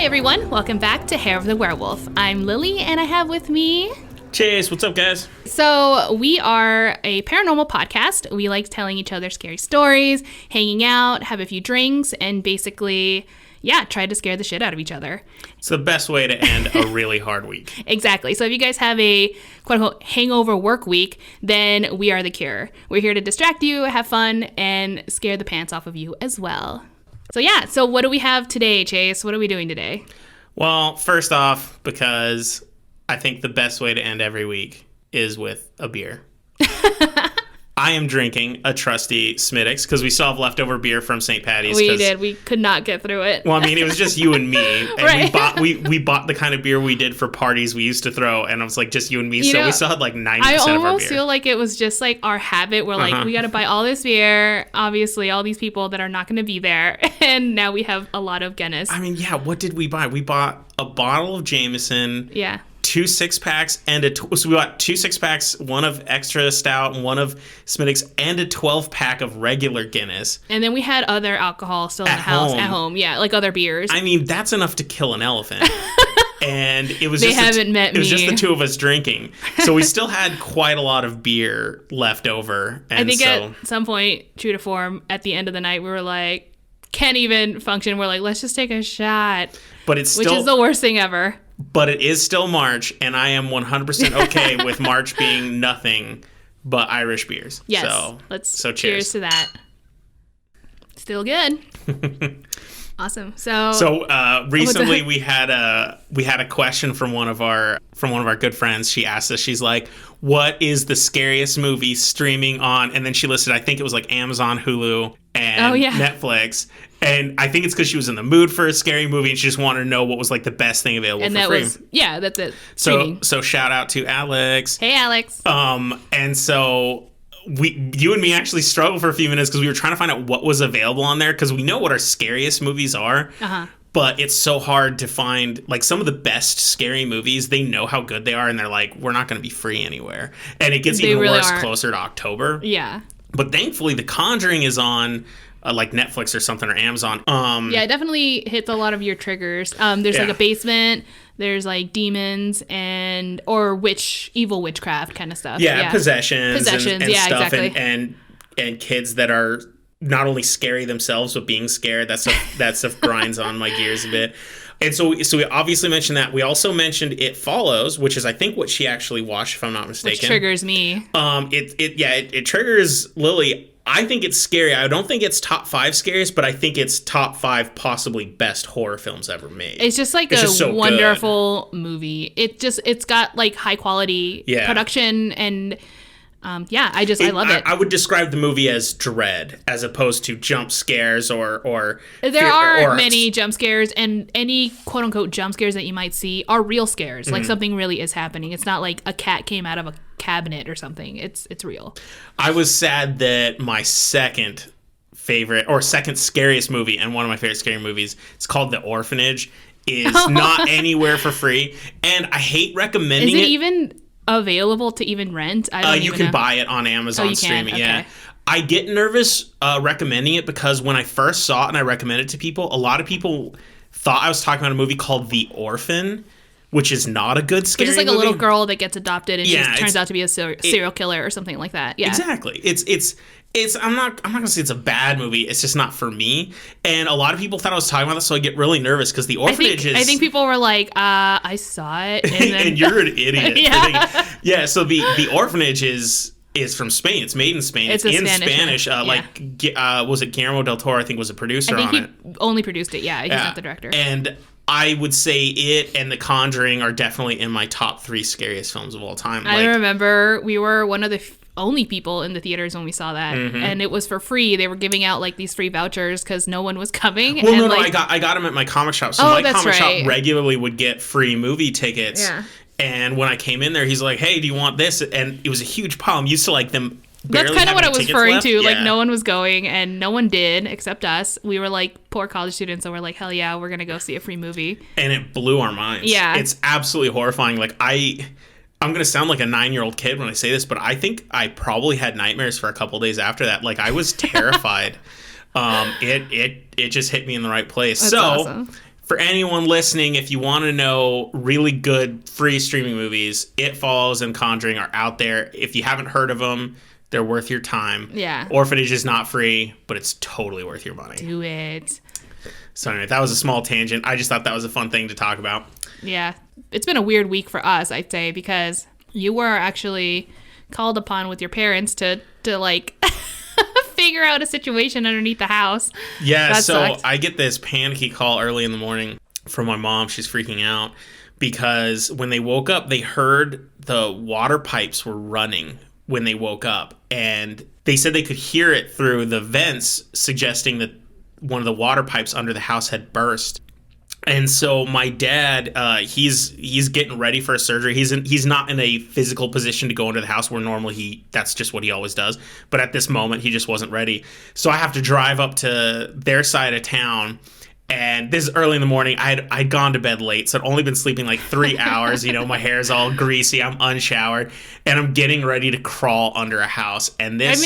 everyone, welcome back to Hair of the Werewolf. I'm Lily, and I have with me... Chase, what's up, guys? So, we are a paranormal podcast. We like telling each other scary stories, hanging out, have a few drinks, and basically, try to scare the shit out of each other. It's the best way to end a really hard week. Exactly. So if you guys have a quote-unquote hangover work week, then we are the cure. We're here to distract you, have fun, and scare the pants off of you as well. So what do we have today, Chase? What are we doing today? Well, first off, because I think the best way to end every week is with a beer. I am drinking a trusty Smittix because we still have leftover beer from St. Patty's. We did. We could not get through it. Well, I mean, it was just you and me. And right. we bought the kind of beer we did for parties we used to throw. And it was like just you and me. So we still had like 90% of our beer. I almost feel like it was just like our habit. We're like, we got to buy all this beer. Obviously, all these people that are not going to be there. And now we have a lot of Guinness. I mean, what did we buy? We bought a bottle of Jameson. Yeah. 2 6-packs and so we bought 2 6-packs, one of extra stout and one of Smittix, and a 12-pack of regular Guinness. And then we had other alcohol still in the house at home. Yeah, like other beers. I mean, that's enough to kill an elephant. And it was just the two of us drinking. So we still had quite a lot of beer left over. And I think at some point, true to form, at the end of the night, we were like, can't even function. We're like, let's just take a shot. But it's still, which is the worst thing ever. But it is still March, and I am 100% okay with March being nothing but Irish beers. Yes. So cheers to that. Still good. Awesome. So recently we had a question from one of our good friends. She asked us, she's like, what is the scariest movie streaming on? And then she listed, I think it was like Amazon, Hulu, and Netflix. And I think it's because she was in the mood for a scary movie and she just wanted to know what was like the best thing available for free. That's it. So shout out to Alex. Hey, Alex. And so you and me actually struggled for a few minutes because we were trying to find out what was available on there because we know what our scariest movies are. But it's so hard to find, like, some of the best scary movies, they know how good they are, and they're like, we're not going to be free anywhere. And it gets even worse closer to October. Yeah. But thankfully, The Conjuring is on, like, Netflix or something, or Amazon. It definitely hits a lot of your triggers. There's, like, a basement, there's, like, demons, or evil witchcraft kind of stuff. Yeah, possessions and stuff. Exactly. And kids that are not only scary themselves, but being scared. That stuff grinds on my gears a bit. And so we obviously mentioned that. We also mentioned It Follows, which is, I think, what she actually watched, if I'm not mistaken. Which triggers me. It triggers Lily. I think it's scary. I don't think it's top 5 scariest, but I think it's top 5 possibly best horror films ever made. It's just like a wonderful movie. It's got like high quality production and I love it. I would describe the movie as dread as opposed to jump scares or there are many jump scares, and any quote unquote jump scares that you might see are real scares. Like something really is happening. It's not like a cat came out of a cabinet or something. It's real. I was sad that my second scariest movie, and one of my favorite scary movies, it's called The Orphanage, is not anywhere for free. And I hate recommending it. Is it even available to even rent? You can buy it on Amazon streaming. Okay. Yeah. I get nervous recommending it because when I first saw it and I recommended it to people, a lot of people thought I was talking about a movie called The Orphan, which is not a good scary movie. It's like a little girl that gets adopted and she turns out to be a serial killer or something like that. Yeah. Exactly. It's I'm not gonna say it's a bad movie. It's just not for me. And a lot of people thought I was talking about this, so I get really nervous because The Orphanage I think people were like, I saw it, and, then... and you're an idiot. Yeah. So the Orphanage is from Spain. It's made in Spain. It's in Spanish. Was it Guillermo del Toro? I think was a producer on it. I think he only produced it. Yeah, he's not the director. And I would say it and The Conjuring are definitely in my top 3 scariest films of all time. I remember we were one of the only people in the theaters when we saw that, and it was for free. They were giving out like these free vouchers because no one was coming. Well, I got them at my comic shop. So my comic shop regularly would get free movie tickets. Yeah. And when I came in there, he's like, "Hey, do you want this?" And it was a huge pile. I'm used to like them. That's kind of what I was referring to. Yeah. Like, no one was going, and no one did except us. We were like poor college students, so we're like, hell yeah, we're gonna go see a free movie. And it blew our minds. Yeah, it's absolutely horrifying. Like I'm going to sound like a 9-year-old kid when I say this, but I think I probably had nightmares for a couple days after that. Like, I was terrified. It just hit me in the right place. That's awesome. For anyone listening, if you want to know really good free streaming movies, It Follows and Conjuring are out there. If you haven't heard of them, they're worth your time. Yeah. Orphanage is not free, but it's totally worth your money. Do it. So anyway, that was a small tangent. I just thought that was a fun thing to talk about. Yeah. It's been a weird week for us, I'd say, because you were actually called upon with your parents to like figure out a situation underneath the house. Yeah, that so sucked. I get this panicky call early in the morning from my mom. She's freaking out because when they woke up, they heard the water pipes were running when they woke up. And they said they could hear it through the vents, suggesting that one of the water pipes under the house had burst. And so my dad, he's getting ready for a surgery. He's not in a physical position to go into the house where normally that's just what he always does. But at this moment, he just wasn't ready. So I have to drive up to their side of town. And this is early in the morning. I'd gone to bed late, so I'd only been sleeping like 3 hours. You know, my hair's all greasy. I'm unshowered, and I'm getting ready to crawl under a house. And this,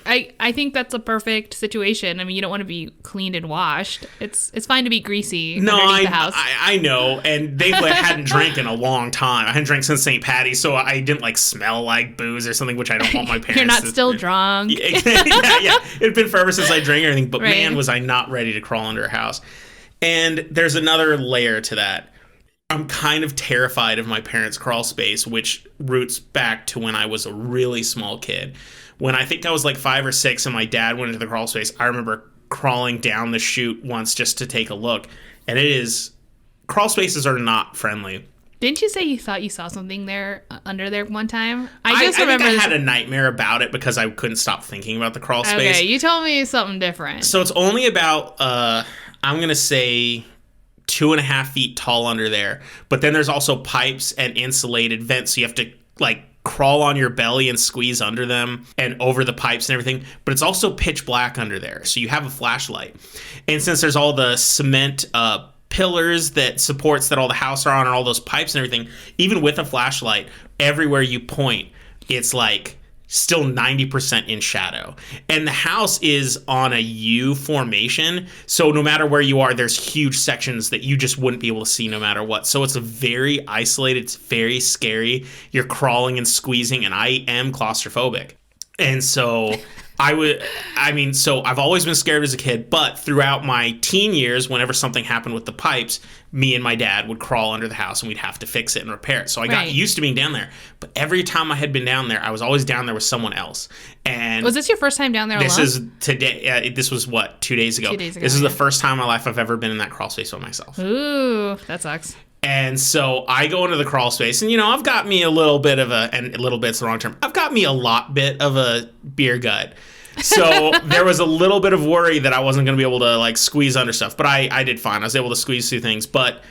I think that's a perfect situation. I mean, you don't want to be cleaned and washed. It's fine to be greasy underneath the house. I know. And they hadn't drank in a long time. I hadn't drank since St. Patty's, so I didn't like smell like booze or something, which I don't want my parents. You're not still drunk. Yeah. It had been forever since I drank or anything, but right. Man, was I not ready to crawl under a house. And there's another layer to that. I'm kind of terrified of my parents' crawl space, which roots back to when I was a really small kid. When I think I was like 5 or 6 and my dad went into the crawl space, I remember crawling down the chute once just to take a look. And crawl spaces are not friendly. Didn't you say you thought you saw something there under there one time? I remember I had a nightmare about it because I couldn't stop thinking about the crawl space. Okay, you told me something different. So it's only about, I'm going to say 2.5 feet tall under there. But then there's also pipes and insulated vents. So you have to like crawl on your belly and squeeze under them and over the pipes and everything. But it's also pitch black under there. So you have a flashlight. And since there's all the cement pillars that supports that all the house are on and all those pipes and everything, even with a flashlight, everywhere you point, it's like still 90% in shadow. And the house is on a U formation, so no matter where you are, there's huge sections that you just wouldn't be able to see no matter what. So it's a very isolated, it's very scary. You're crawling and squeezing, and I am claustrophobic. And so I've always been scared as a kid, but throughout my teen years, whenever something happened with the pipes, me and my dad would crawl under the house and we'd have to fix it and repair it. So I got used to being down there. But every time I had been down there, I was always down there with someone else. And was this your first time down there alone? This is today. This was 2 days ago? 2 days ago. This is the first time in my life I've ever been in that crawl space by myself. Ooh, that sucks. And so I go into the crawl space, and, I've got me a little bit of and a little bit's the wrong term. I've got me a lot bit of a beer gut. So there was a little bit of worry that I wasn't going to be able to, like, squeeze under stuff. But I did fine. I was able to squeeze through things. But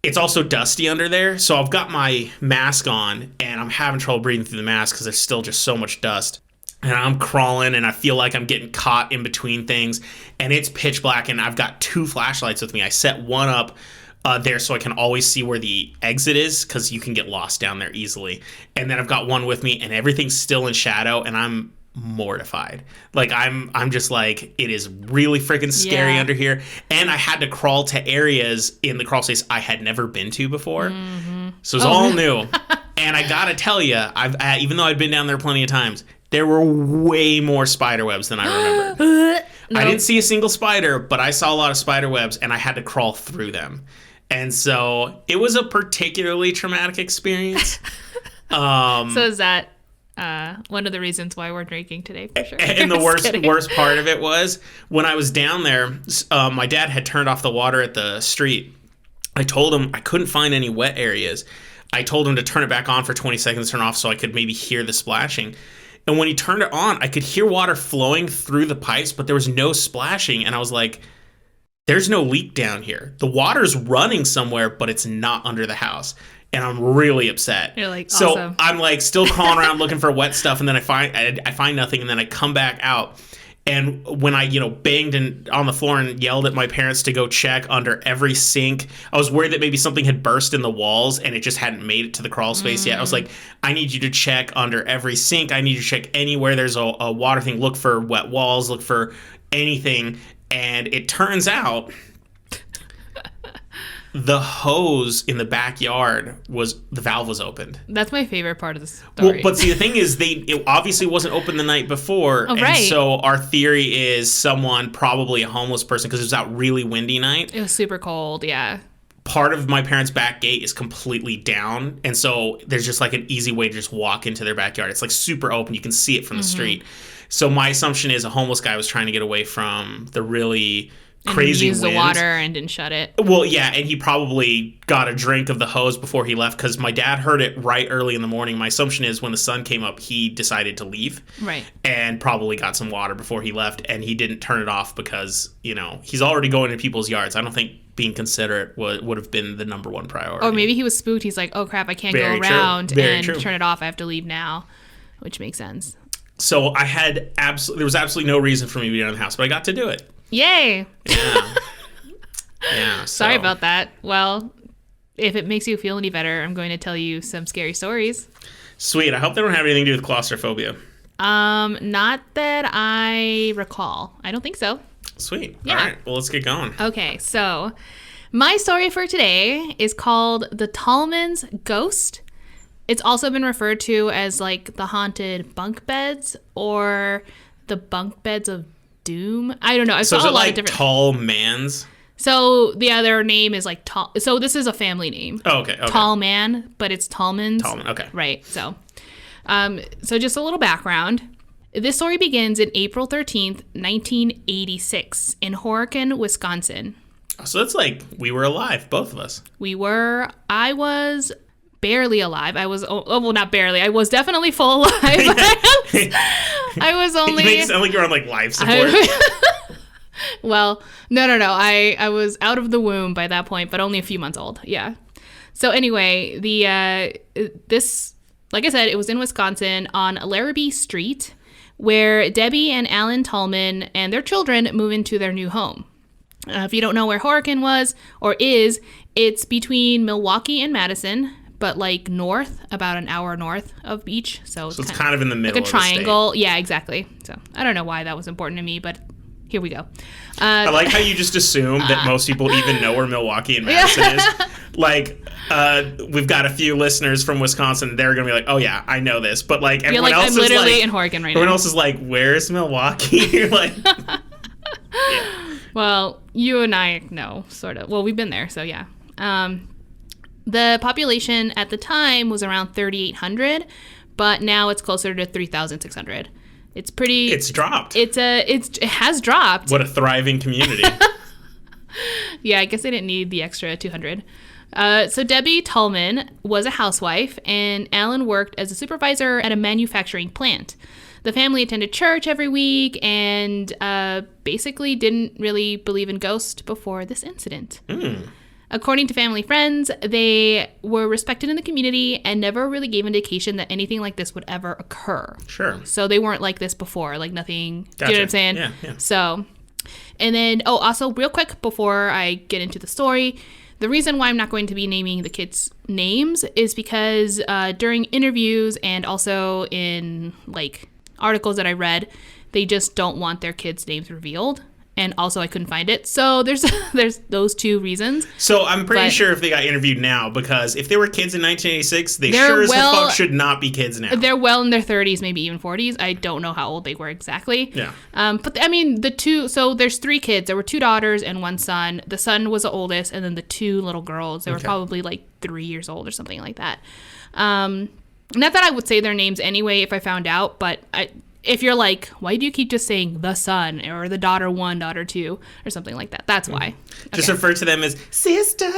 it's also dusty under there. So I've got my mask on, and I'm having trouble breathing through the mask because there's still just so much dust. And I'm crawling, and I feel like I'm getting caught in between things. And it's pitch black, and I've got 2 flashlights with me. I set one up there so I can always see where the exit is, because you can get lost down there easily. And then I've got one with me, and everything's still in shadow, and I'm mortified. Like, I'm just like, it is really freaking scary under here. And I had to crawl to areas in the crawl space I had never been to before. Mm-hmm. So it was all new. And I gotta tell you, even though I'd been down there plenty of times, there were way more spider webs than I remembered. Nope. I didn't see a single spider, but I saw a lot of spider webs, and I had to crawl through them. And so it was a particularly traumatic experience. So is that one of the reasons why we're drinking today, for sure? And the worst part of it was, when I was down there, my dad had turned off the water at the street. I told him I couldn't find any wet areas. I told him to turn it back on for 20 seconds, turn off, so I could maybe hear the splashing. And when he turned it on, I could hear water flowing through the pipes, but there was no splashing. And I was like, there's no leak down here. The water's running somewhere, but it's not under the house. And I'm really upset. You're like, so awesome. I'm like still crawling around looking for wet stuff, and then I find nothing, and then I come back out. And when I, banged on the floor and yelled at my parents to go check under every sink, I was worried that maybe something had burst in the walls and it just hadn't made it to the crawl space yet. I was like, I need you to check under every sink. I need you to check anywhere there's a water thing. Look for wet walls. Look for anything. And it turns out the hose in the backyard the valve was opened. That's my favorite part of the story. Well, but see, the thing is, it obviously wasn't open the night before. Oh, right. And so our theory is someone, probably a homeless person, because it was that really windy night. It was super cold, yeah. Part of my parents' back gate is completely down. And so there's just like an easy way to just walk into their backyard. It's like super open. You can see it from the street. So my assumption is a homeless guy was trying to get away from the really crazy used wind. The water and didn't shut it. Well, yeah, and he probably got a drink of the hose before he left, because my dad heard it right early in the morning. My assumption is when the sun came up, he decided to leave. Right. And probably got some water before he left, and he didn't turn it off because, he's already going into people's yards. I don't think being considerate would have been the number one priority. Or maybe he was spooked. He's like, oh crap, I can't Very go around true. Very and true. turn it off. I have to leave now, which makes sense. So I had there was absolutely no reason for me to be in the house, but I got to do it. Yay! Yeah. Yeah. Sorry about that. Well, if it makes you feel any better, I'm going to tell you some scary stories. Sweet. I hope they don't have anything to do with claustrophobia. Not that I recall. I don't think so. Sweet. Yeah. All right. Well, let's get going. Okay, so my story for today is called The Tallman's Ghost. It's also been referred to as like the Haunted Bunkbeds or the Bunkbeds of Doom. I don't know. I So saw is a it lot like of different. Tallmans? So the other name is like Tall. So this is a family name. Oh, okay. Tallman, but it's Tallman's. Tallman. Okay. Right. So just a little background. This story begins in April 13th, 1986 in Horicon, Wisconsin. So that's like we were alive, both of us. I was barely alive. Well, not barely. I was definitely full alive. I was only... You make it sound like you're on like life support. Well, no. I was out of the womb by that point, but only a few months old. Yeah. So anyway, this, like I said, it was in Wisconsin on Larrabee Street, where Debbie and Alan Tallman and their children move into their new home. If you don't know where Horicon was or is, it's between Milwaukee and Madison, but like north, about an hour north of each. So it's kind of in the middle like a triangle. Of the state. Yeah, exactly. So I don't know why that was important to me, but here we go. I like how you just assume that most people even know where Milwaukee and Madison is. Like, we've got a few listeners from Wisconsin. They're going to be like, oh, yeah, I know this. But, like, everyone else I'm literally like, in Horicon right everyone now. else is like, where's Milwaukee? You're like, yeah. Well, you and I know, sort of. Well, we've been there, so yeah. The population at the time was around 3,800, but now it's closer to 3,600. It's pretty... It's dropped. It has dropped. What a thriving community. Yeah, I guess they didn't need the extra 200. So Debbie Tallman was a housewife, and Alan worked as a supervisor at a manufacturing plant. The family attended church every week and basically didn't really believe in ghosts before this incident. According to family friends, they were respected in the community and never really gave indication that anything like this would ever occur. Sure. So they weren't like this before, like nothing. Gotcha. Do you know what I'm saying? Yeah. So, and then, also real quick before I get into the story, the reason why I'm not going to be naming the kids' names is because during interviews and also in like articles that I read, they just don't want their kids' names revealed. And also, I couldn't find it. So there's those two reasons. So I'm pretty sure if they got interviewed now, because if they were kids in 1986, they sure as the fuck should not be kids now. They're well in their 30s, maybe even 40s. I don't know how old they were exactly. Yeah. But I mean, so there's 3 kids. There were 2 daughters and 1 son. The son was the oldest, and then the 2 little girls. They were probably like 3 years old or something like that. Not that I would say their names anyway if I found out, but if you're like, why do you keep just saying the son or the daughter 1, daughter 2 or something like that? That's why. Just refer to them as sister.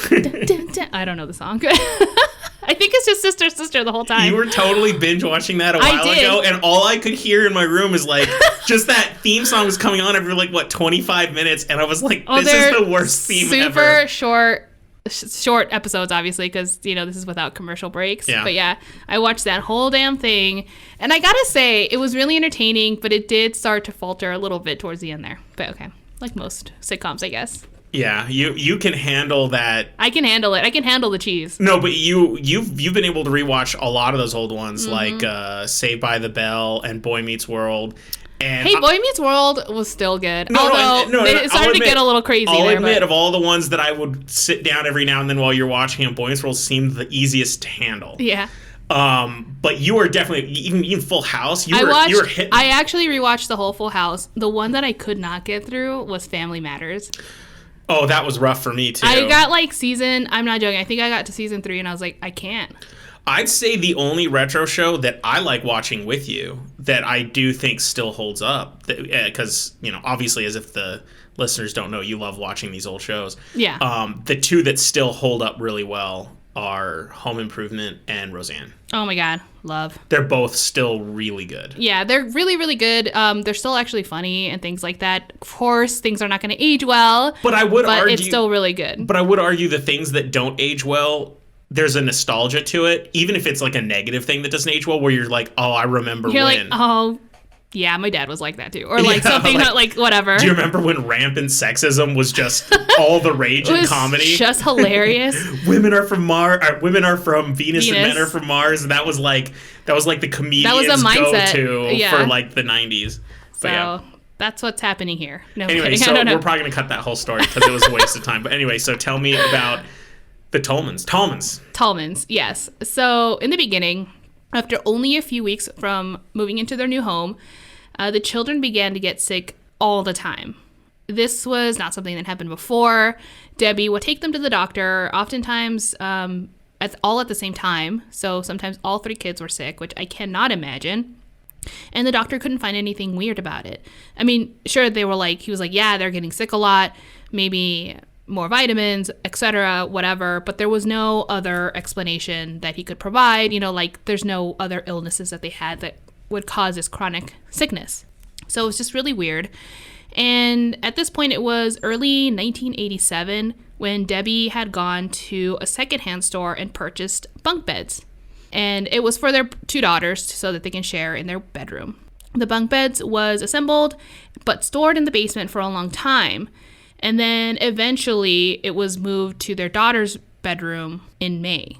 Dun, dun, dun. I don't know the song. I think it's just sister the whole time. You were totally binge watching that a while ago, and all I could hear in my room is like, just that theme song was coming on every 25 minutes, and I was like, this is the worst theme ever. Super short episodes, obviously, because this is without commercial breaks. Yeah. But yeah, I watched that whole damn thing, and I gotta say it was really entertaining, but it did start to falter a little bit towards the end there. But okay, like most sitcoms, I guess. Yeah, you can handle that. I can handle it. I can handle the cheese. No, but you've been able to rewatch a lot of those old ones, like Saved by the Bell and Boy Meets World. And Hey, Boy Meets World was still good. No, Although it started to get a little crazy I'll there. admit, of all the ones that I would sit down every now and then while you're watching them, Boy Meets World seemed the easiest to handle. Yeah. But you were definitely, even Full House, you were hitting. I actually rewatched the whole Full House. The one that I could not get through was Family Matters. Oh, that was rough for me, too. I got I'm not joking, I think I got to season 3 and I was like, I can't. I'd say the only retro show that I like watching with you that I do think still holds up, because, obviously, as if the listeners don't know, you love watching these old shows. Yeah. The two that still hold up really well are Home Improvement and Roseanne. Oh my God, love. They're both still really good. Yeah, they're really, really good. They're still actually funny and things like that. Of course, things are not going to age well. But it's still really good. But I would argue the things that don't age well, there's a nostalgia to it, even if it's like a negative thing that doesn't age well, where you're like, oh, I remember you're when. Like, oh, yeah, my dad was like that too. Or like something like whatever. Do you remember when rampant sexism was just all the rage in comedy? Just hilarious. Women are from Mars. Women are from Venus, and men are from Mars. And that was like the comedian's go-to for like the 90s. So that's what's happening here. No, anyway, so we're probably gonna cut that whole story because it was a waste of time. But anyway, so tell me about the Tollmans. Tollmans, yes. So in the beginning, after only a few weeks from moving into their new home, the children began to get sick all the time. This was not something that happened before. Debbie would take them to the doctor, oftentimes all at the same time. So sometimes all 3 kids were sick, which I cannot imagine. And the doctor couldn't find anything weird about it. I mean, sure, he was like, yeah, they're getting sick a lot, maybe more vitamins, etc., whatever, but there was no other explanation that he could provide, there's no other illnesses that they had that would cause this chronic sickness. So it was just really weird. And at this point, it was early 1987 when Debbie had gone to a secondhand store and purchased bunk beds. And it was for their 2 daughters so that they can share in their bedroom. The bunk beds was assembled but stored in the basement for a long time. And then eventually it was moved to their daughter's bedroom in May.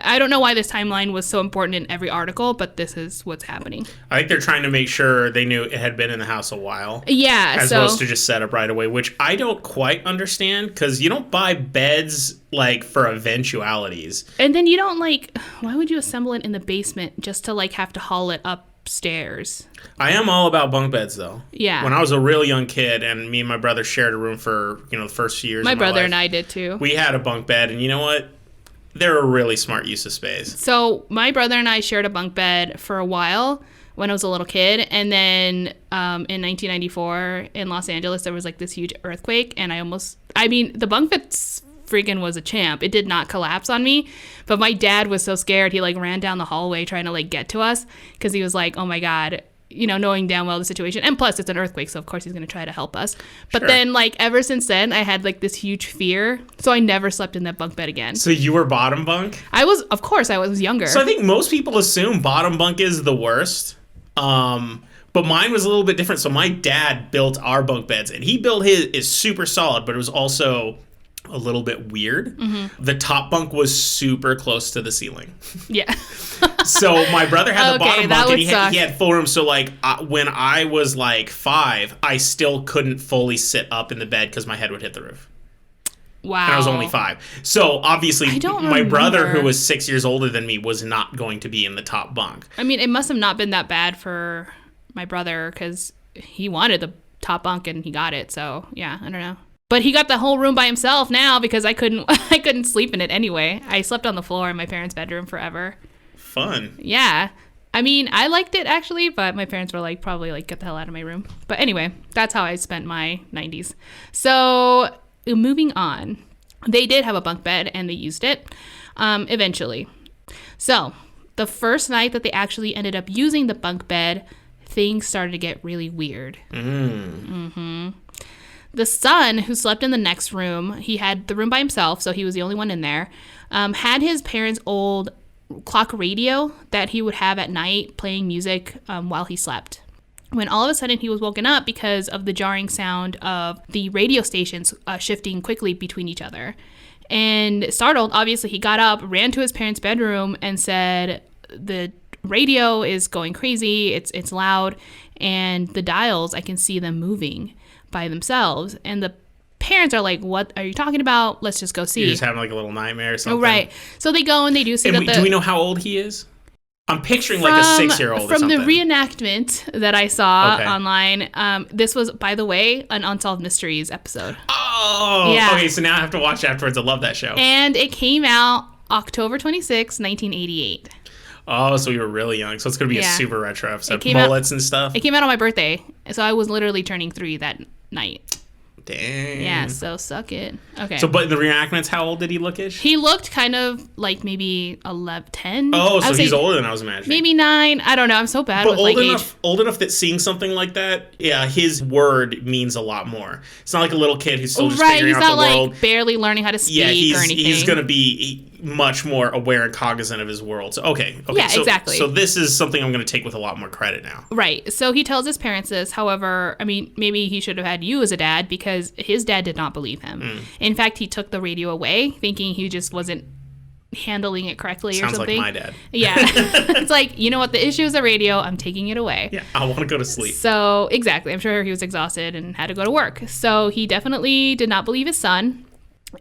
I don't know why this timeline was so important in every article, but this is what's happening. I think they're trying to make sure they knew it had been in the house a while. Yeah. As opposed to just set up right away, which I don't quite understand because you don't buy beds for eventualities. And then you don't why would you assemble it in the basement just to have to haul it upstairs? I am all about bunk beds though. Yeah. When I was a real young kid and me and my brother shared a room for, the first few years of my brother life, and I did too. We had a bunk bed and you know what? They're a really smart use of space. So my brother and I shared a bunk bed for a while when I was a little kid. And then in 1994 in Los Angeles, there was this huge earthquake. And the bunk bed freaking was a champ. It did not collapse on me. But my dad was so scared. He ran down the hallway trying to get to us because he was like, oh my God, knowing damn well the situation. And plus it's an earthquake, so of course he's going to try to help us. But sure. Then ever since then, I had this huge fear. So I never slept in that bunk bed again. So you were bottom bunk? Of course I was younger. So I think most people assume bottom bunk is the worst. But mine was a little bit different. So my dad built our bunk beds and he built his is super solid, but it was also a little bit weird. Mm-hmm. The top bunk was super close to the ceiling. Yeah. So my brother had the bottom bunk and he had full room. So when I was 5, I still couldn't fully sit up in the bed because my head would hit the roof. Wow. And I was only 5. So obviously my brother, who was 6 years older than me, was not going to be in the top bunk. I mean, it must have not been that bad for my brother because he wanted the top bunk and he got it. So yeah, I don't know. But he got the whole room by himself now because I couldn't sleep in it anyway. I slept on the floor in my parents' bedroom forever. Fun. Yeah. I mean, I liked it actually, but my parents were probably get the hell out of my room. But anyway, that's how I spent my 90s. So moving on, they did have a bunk bed and they used it eventually. So the first night that they actually ended up using the bunk bed, things started to get really weird. Mm-hmm. The son, who slept in the next room, he had the room by himself, so he was the only one in there, had his parents' old clock radio that he would have at night playing music while he slept. When all of a sudden he was woken up because of the jarring sound of the radio stations shifting quickly between each other. And startled, obviously, he got up, ran to his parents' bedroom, and said the radio is going crazy. It's loud. And the dials, I can see them moving by themselves. And the parents are like, what are you talking about? Let's just go see. You're just having like a little nightmare or something. Oh, right. So they go and they do see and that do we know how old he is? I'm picturing like a 6-year-old or something. From the reenactment that I saw online, this was, by the way, an Unsolved Mysteries episode. Oh! Yeah. Okay, so now I have to watch it afterwards. I love that show. And it came out October 26, 1988. Oh, so we were really young. So it's going to be a super retro episode. Mullets and stuff. It came out on my birthday. So I was literally turning 3 that night. Dang. Yeah, so suck it. Okay. So, but the reenactments, how old did he look-ish? He looked kind of like maybe 11, 10. Oh, so he's older than I was imagining. Maybe 9. I don't know. I'm so bad with age. Old enough that seeing something like that, yeah, his word means a lot more. It's not like a little kid who's still just figuring out the world. Right, he's not like barely learning how to speak or anything. He's going to be much more aware and cognizant of his world. So, okay. Yeah, so, exactly. So this is something I'm going to take with a lot more credit now. Right. So he tells his parents this. However, I mean, maybe he should have had you as a dad because his dad did not believe him. In fact, he took the radio away thinking he just wasn't handling it correctly or something. Sounds like my dad. Yeah. It's like, you know what? The issue is the radio. I'm taking it away. Yeah, I want to go to sleep. So, exactly. I'm sure he was exhausted and had to go to work. So he definitely did not believe his son.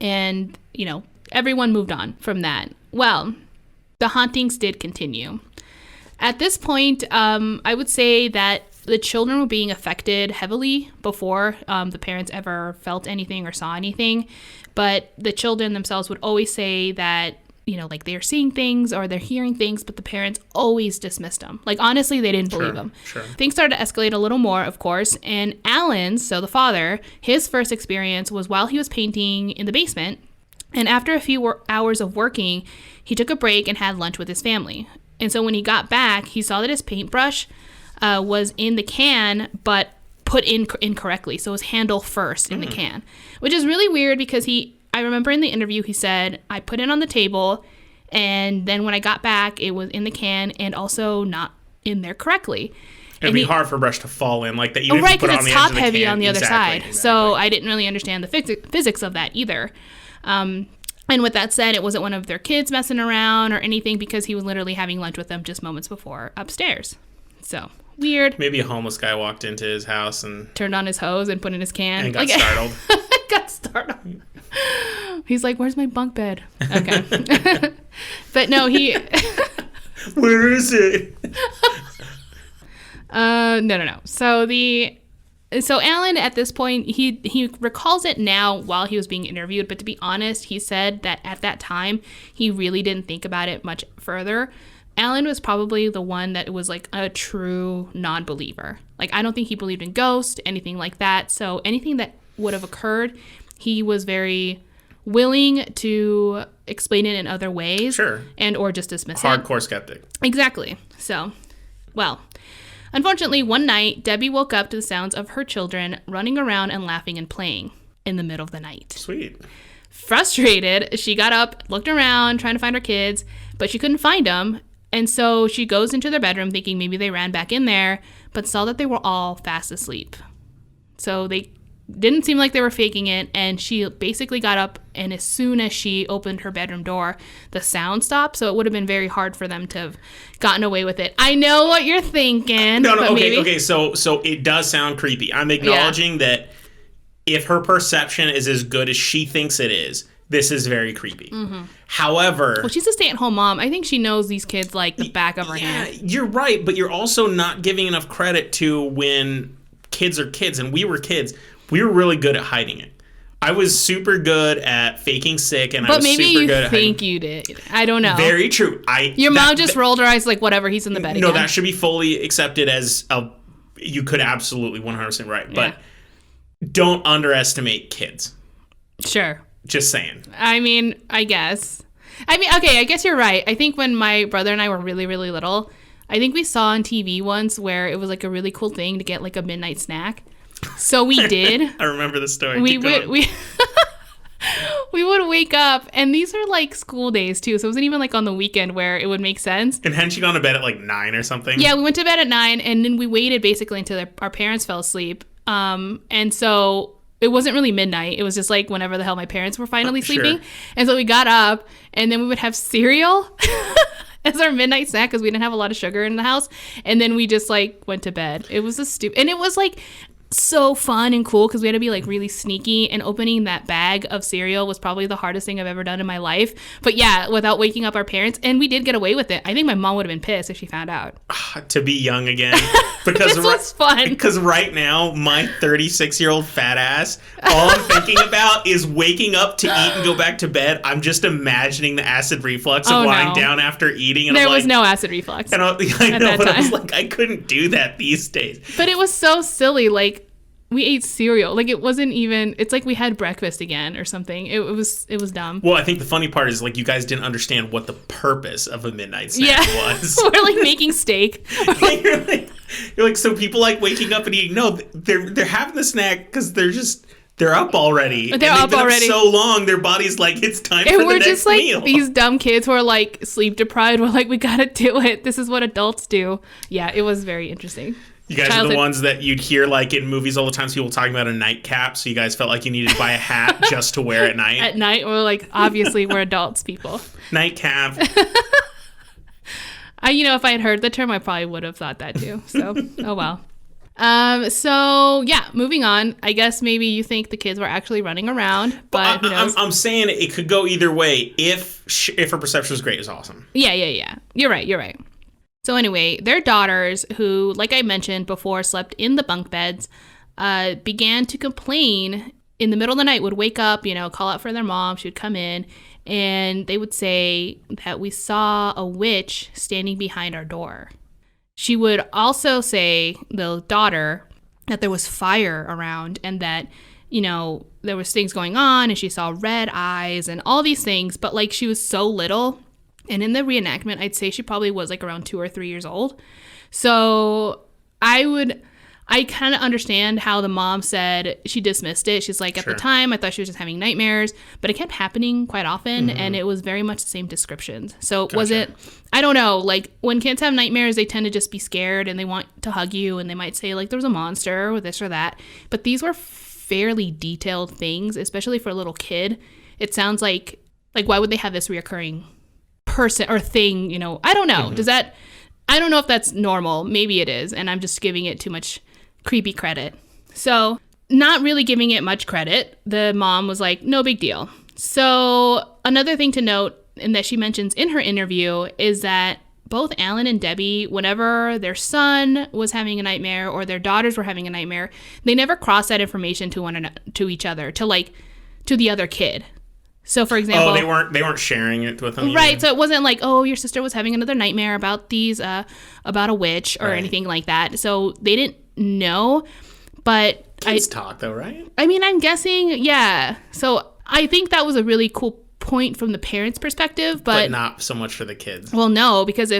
And, you know, everyone moved on from that. Well, the hauntings did continue. At this point, I would say that the children were being affected heavily before the parents ever felt anything or saw anything. But the children themselves would always say that, you know, like they're seeing things or they're hearing things, but the parents always dismissed them. Like, honestly, they didn't believe them. Sure. Things started to escalate a little more, of course. And Alan's, so the father, his first experience was while he was painting in the basement. And after a few hours of working, he took a break and had lunch with his family. And so when he got back, he saw that his paintbrush was in the can, but put in incorrectly. So it was handle first in the can, which is really weird because I remember in the interview, he said, I put it on the table, and then when I got back, it was in the can and also not in there correctly. It'd be hard for a brush to fall in like that. Even right, because it's top heavy on the other side. Exactly. So I didn't really understand the physics of that either. And with that said, it wasn't one of their kids messing around or anything because he was literally having lunch with them just moments before upstairs. So, weird. Maybe a homeless guy walked into his house and turned on his hose and put in his can. And got startled. Got startled. He's like, where's my bunk bed? Okay. But no, Where is it? No. So Alan, at this point, he recalls it now while he was being interviewed, but to be honest, he said that at that time, he really didn't think about it much further. Alan was probably the one that was like a true non-believer. Like, I don't think he believed in ghosts, anything like that. So anything that would have occurred, he was very willing to explain it in other ways. Sure. And or just dismiss it. Hardcore skeptic. Exactly. So, well... Unfortunately, one night, Debbie woke up to the sounds of her children running around and laughing and playing in the middle of the night. Sweet. Frustrated, she got up, looked around, trying to find her kids, but she couldn't find them. And so she goes into their bedroom thinking maybe they ran back in there, but saw that they were all fast asleep. So they didn't seem like they were faking it, and she basically got up, and as soon as she opened her bedroom door, the sound stopped, so it would have been very hard for them to have gotten away with it. I know what you're thinking. Okay, so it does sound creepy. I'm acknowledging that if her perception is as good as she thinks it is, this is very creepy. Mm-hmm. However... Well, she's a stay-at-home mom. I think she knows these kids like the back of her hand. You're right, but you're also not giving enough credit to when kids are kids, and we were kids. We were really good at hiding it. I was super good at faking sick, and I was super good at hiding. But maybe you think you did. I don't know. Very true. Your mom just rolled her eyes like, whatever, he's in the bed again. No, that should be fully accepted as you could absolutely 100% right. Yeah. But don't underestimate kids. Sure. Just saying. I mean, I guess. Okay, I guess you're right. I think when my brother and I were really, really little, I think we saw on TV once where it was like a really cool thing to get like a midnight snack. So we did. I remember the story. We would wake up, and these are like school days too, so it wasn't even like on the weekend where it would make sense. And hadn't you gone to bed at like 9 or something? Yeah, we went to bed at 9, and then we waited basically until our parents fell asleep. And so it wasn't really midnight. It was just like whenever the hell my parents were finally sleeping. Sure. And so we got up, and then we would have cereal. as our midnight snack because we didn't have a lot of sugar in the house. And then we just like went to bed. It was and it was like so fun and cool because we had to be like really sneaky, and opening that bag of cereal was probably the hardest thing I've ever done in my life. But yeah, without waking up our parents, and we did get away with it. I think my mom would have been pissed if she found out. To be young again, because this was fun. Because right now, my 36-year-old fat ass, all I'm thinking about is waking up to eat and go back to bed. I'm just imagining the acid reflux of lying down after eating. And there was no acid reflux. And I know, but I was like, I couldn't do that these days. But it was so silly, like. We ate cereal. Like, it wasn't even, it's like we had breakfast again or something. It was dumb. Well, I think the funny part is, like, you guys didn't understand what the purpose of a midnight snack was. We're, like, making steak. You're like, so people like waking up and eating. No, they're having the snack because they're up already. They're up already. So long, their body's like, it's time for the next meal. And we're just, like, these dumb kids who are, like, sleep deprived. We're like, we gotta do it. This is what adults do. Yeah, it was very interesting. You guys are the ones that you'd hear like in movies all the time, people talking about a nightcap, so you guys felt like you needed to buy a hat just to wear at night. At night, we're like, obviously we're adults, people. Nightcap. If I had heard the term, I probably would have thought that too. So, oh well. So yeah, moving on. I guess maybe you think the kids were actually running around, but who knows? I'm saying it could go either way. If her perception was great, is awesome. Yeah. You're right. So anyway, their daughters, who, like I mentioned before, slept in the bunk beds, began to complain in the middle of the night, would wake up, call out for their mom. She would come in, and they would say that we saw a witch standing behind our door. She would also say, the daughter, that there was fire around and that, there was things going on, and she saw red eyes and all these things. But, like, she was so little. And in the reenactment, I'd say she probably was like around 2 or 3 years old. So I kind of understand how the mom said she dismissed it. She's like, at the time, I thought she was just having nightmares, but it kept happening quite often. And it was very much the same descriptions. So was it, I don't know, like when kids have nightmares, they tend to just be scared and they want to hug you. And they might say like, there was a monster or this or that. But these were fairly detailed things, especially for a little kid. It sounds like why would they have this reoccurring person or thing, I don't know. I don't know if that's normal. Maybe it is, and I'm just giving it too much creepy credit. So, not really giving it much credit, the mom was like, no big deal. So, another thing to note, and that she mentions in her interview, is that both Alan and Debbie, whenever their son was having a nightmare or their daughters were having a nightmare, they never crossed that information to each other, to the other kid. So, for example, they weren't sharing it with them, right? So it wasn't like, oh, your sister was having another nightmare about about a witch or anything like that. So they didn't know. But kids talk though, right? I mean, I'm guessing, yeah. So I think that was a really cool point from the parents' perspective, but not so much for the kids. Well, no, because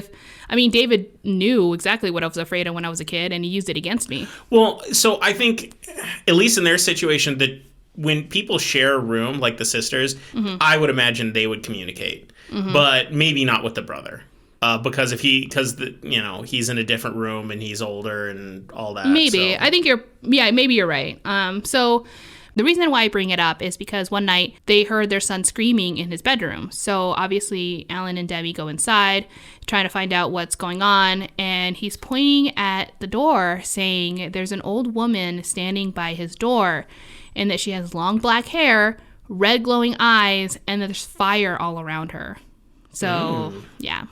David knew exactly what I was afraid of when I was a kid, and he used it against me. Well, so I think, at least in their situation, that when people share a room, like the sisters, I would imagine they would communicate, but maybe not with the brother, because he's in a different room and he's older and all that. Maybe. So. I think maybe you're right. So the reason why I bring it up is because one night they heard their son screaming in his bedroom. So obviously Alan and Debbie go inside trying to find out what's going on, and he's pointing at the door saying there's an old woman standing by his door, and that she has long black hair, red glowing eyes, and that there's fire all around her. So, yeah.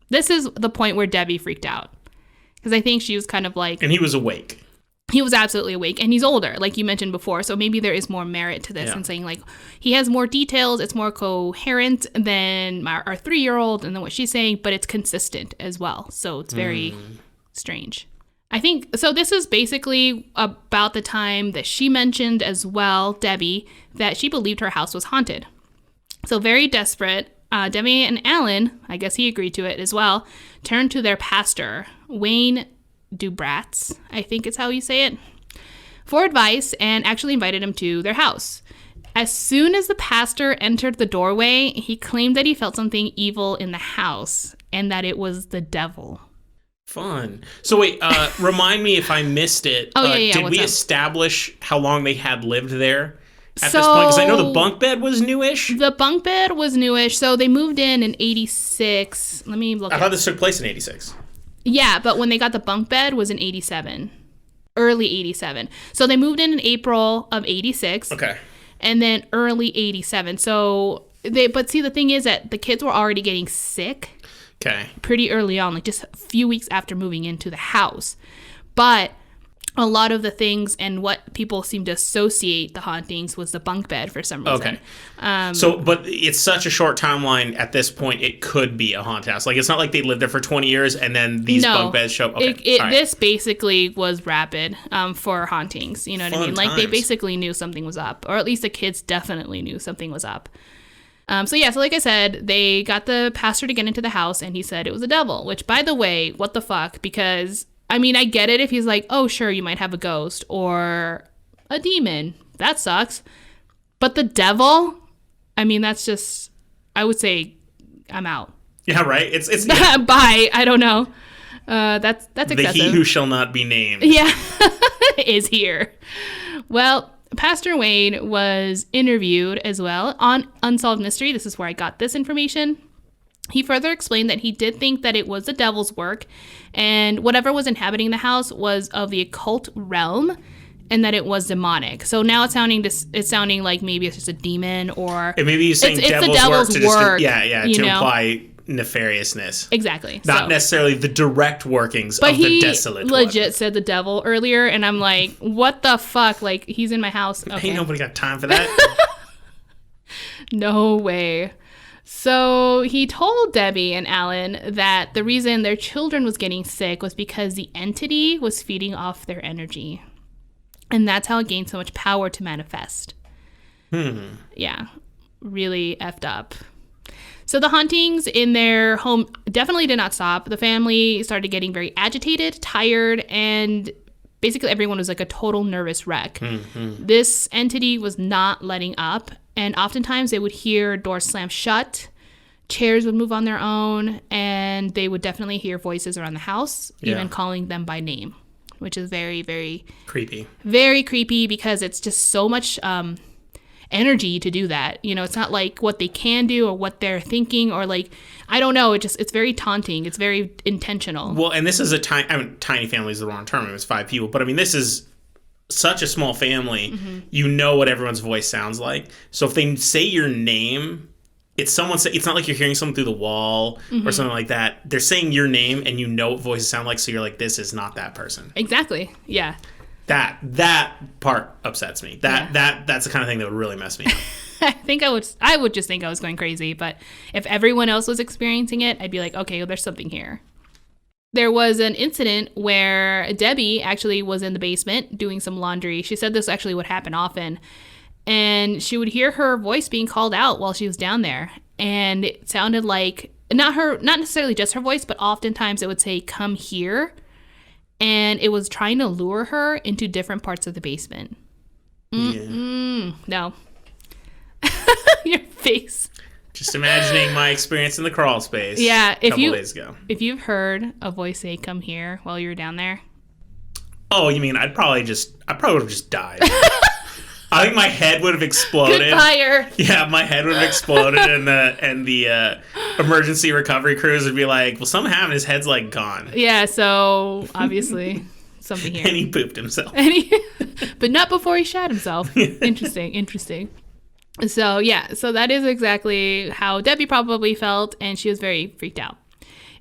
This is the point where Debbie freaked out. Because I think she was kind of like... And he was awake. He was absolutely awake. And he's older, like you mentioned before. So maybe there is more merit to this in saying, like, he has more details. It's more coherent than our 3-year-old and then what she's saying. But it's consistent as well. So it's very strange. I think, so this is basically about the time that she mentioned as well, Debbie, that she believed her house was haunted. So very desperate, Debbie and Alan, I guess he agreed to it as well, turned to their pastor, Wayne Dubratz, I think is how you say it, for advice, and actually invited him to their house. As soon as the pastor entered the doorway, he claimed that he felt something evil in the house and that it was the devil. Fun. So wait, remind me if I missed it. Did we establish how long they had lived there at this point? Because I know the bunk bed was newish. The bunk bed was newish. So they moved in 86. Let me look. I thought this took place in 86. Yeah, but when they got the bunk bed was in 87. Early 87. So they moved in April of 86. Okay. And then early 87. So but see, the thing is that the kids were already getting sick. Okay. Pretty early on, like just a few weeks after moving into the house. But a lot of the things and what people seem to associate the hauntings was the bunk bed for some reason. Okay. But it's such a short timeline at this point, it could be a haunted house. Like, it's not like they lived there for 20 years and then these bunk beds show up. Okay. This basically was rapid for hauntings. You know what I mean? Like, they basically knew something was up. Or at least the kids definitely knew something was up. So like I said, they got the pastor to get into the house and he said it was a devil. Which, by the way, what the fuck? Because... I mean, I get it if he's like, oh, sure, you might have a ghost or a demon. That sucks. But the devil, I mean, that's just, I would say I'm out. Yeah, right? It's Bye. I don't know. That's excessive. The he who shall not be named. Yeah, is here. Well, Pastor Wayne was interviewed as well on Unsolved Mystery. This is where I got this information. He further explained that he did think that it was the devil's work and whatever was inhabiting the house was of the occult realm and that it was demonic. So now it's sounding like maybe it's just a demon or... And maybe he's saying it's the devil's work. To imply nefariousness. Exactly. Not necessarily the direct workings of the desolate one. But he legit said the devil earlier and I'm like, what the fuck? Like, he's in my house. Okay. Ain't nobody got time for that. No way. So he told Debbie and Alan that the reason their children was getting sick was because the entity was feeding off their energy. And that's how it gained so much power to manifest. Yeah, really effed up. So the hauntings in their home definitely did not stop. The family started getting very agitated, tired, and basically everyone was like a total nervous wreck. This entity was not letting up. And oftentimes they would hear doors slam shut, chairs would move on their own, and they would definitely hear voices around the house, even calling them by name, which is very, very... creepy. Very creepy because it's just so much energy to do that. You know, it's not like what they can do or what they're thinking or like, I don't know. It's very taunting. It's very intentional. Well, and this is tiny family is the wrong term. It was 5 people. But I mean, this is... such a small family, you know what everyone's voice sounds like. So if they say your name, it's not like you're hearing someone through the wall or something like that. They're saying your name and you know what voices sound like, so you're like, this is not that person. Exactly. Yeah. That part upsets me. That's the kind of thing that would really mess me up. I would just think I was going crazy, but if everyone else was experiencing it, I'd be like, okay, well, there's something here. There was an incident where Debbie actually was in the basement doing some laundry. She said this actually would happen often. And she would hear her voice being called out while she was down there. And it sounded like, not necessarily just her voice, but oftentimes it would say, come here. And it was trying to lure her into different parts of the basement. No. Your face. Just imagining my experience in the crawl space. Yeah, a couple days ago. If you've heard a voice say "come here" while you were down there. Oh, you mean I probably would have just died. I think my head would have exploded. Good fire. Yeah, my head would have exploded, and the emergency recovery crews would be like, "Well, something happened. His head's like gone." Yeah, so obviously something here. And he pooped himself. But not before he shat himself. Interesting. So that is exactly how Debbie probably felt, and she was very freaked out.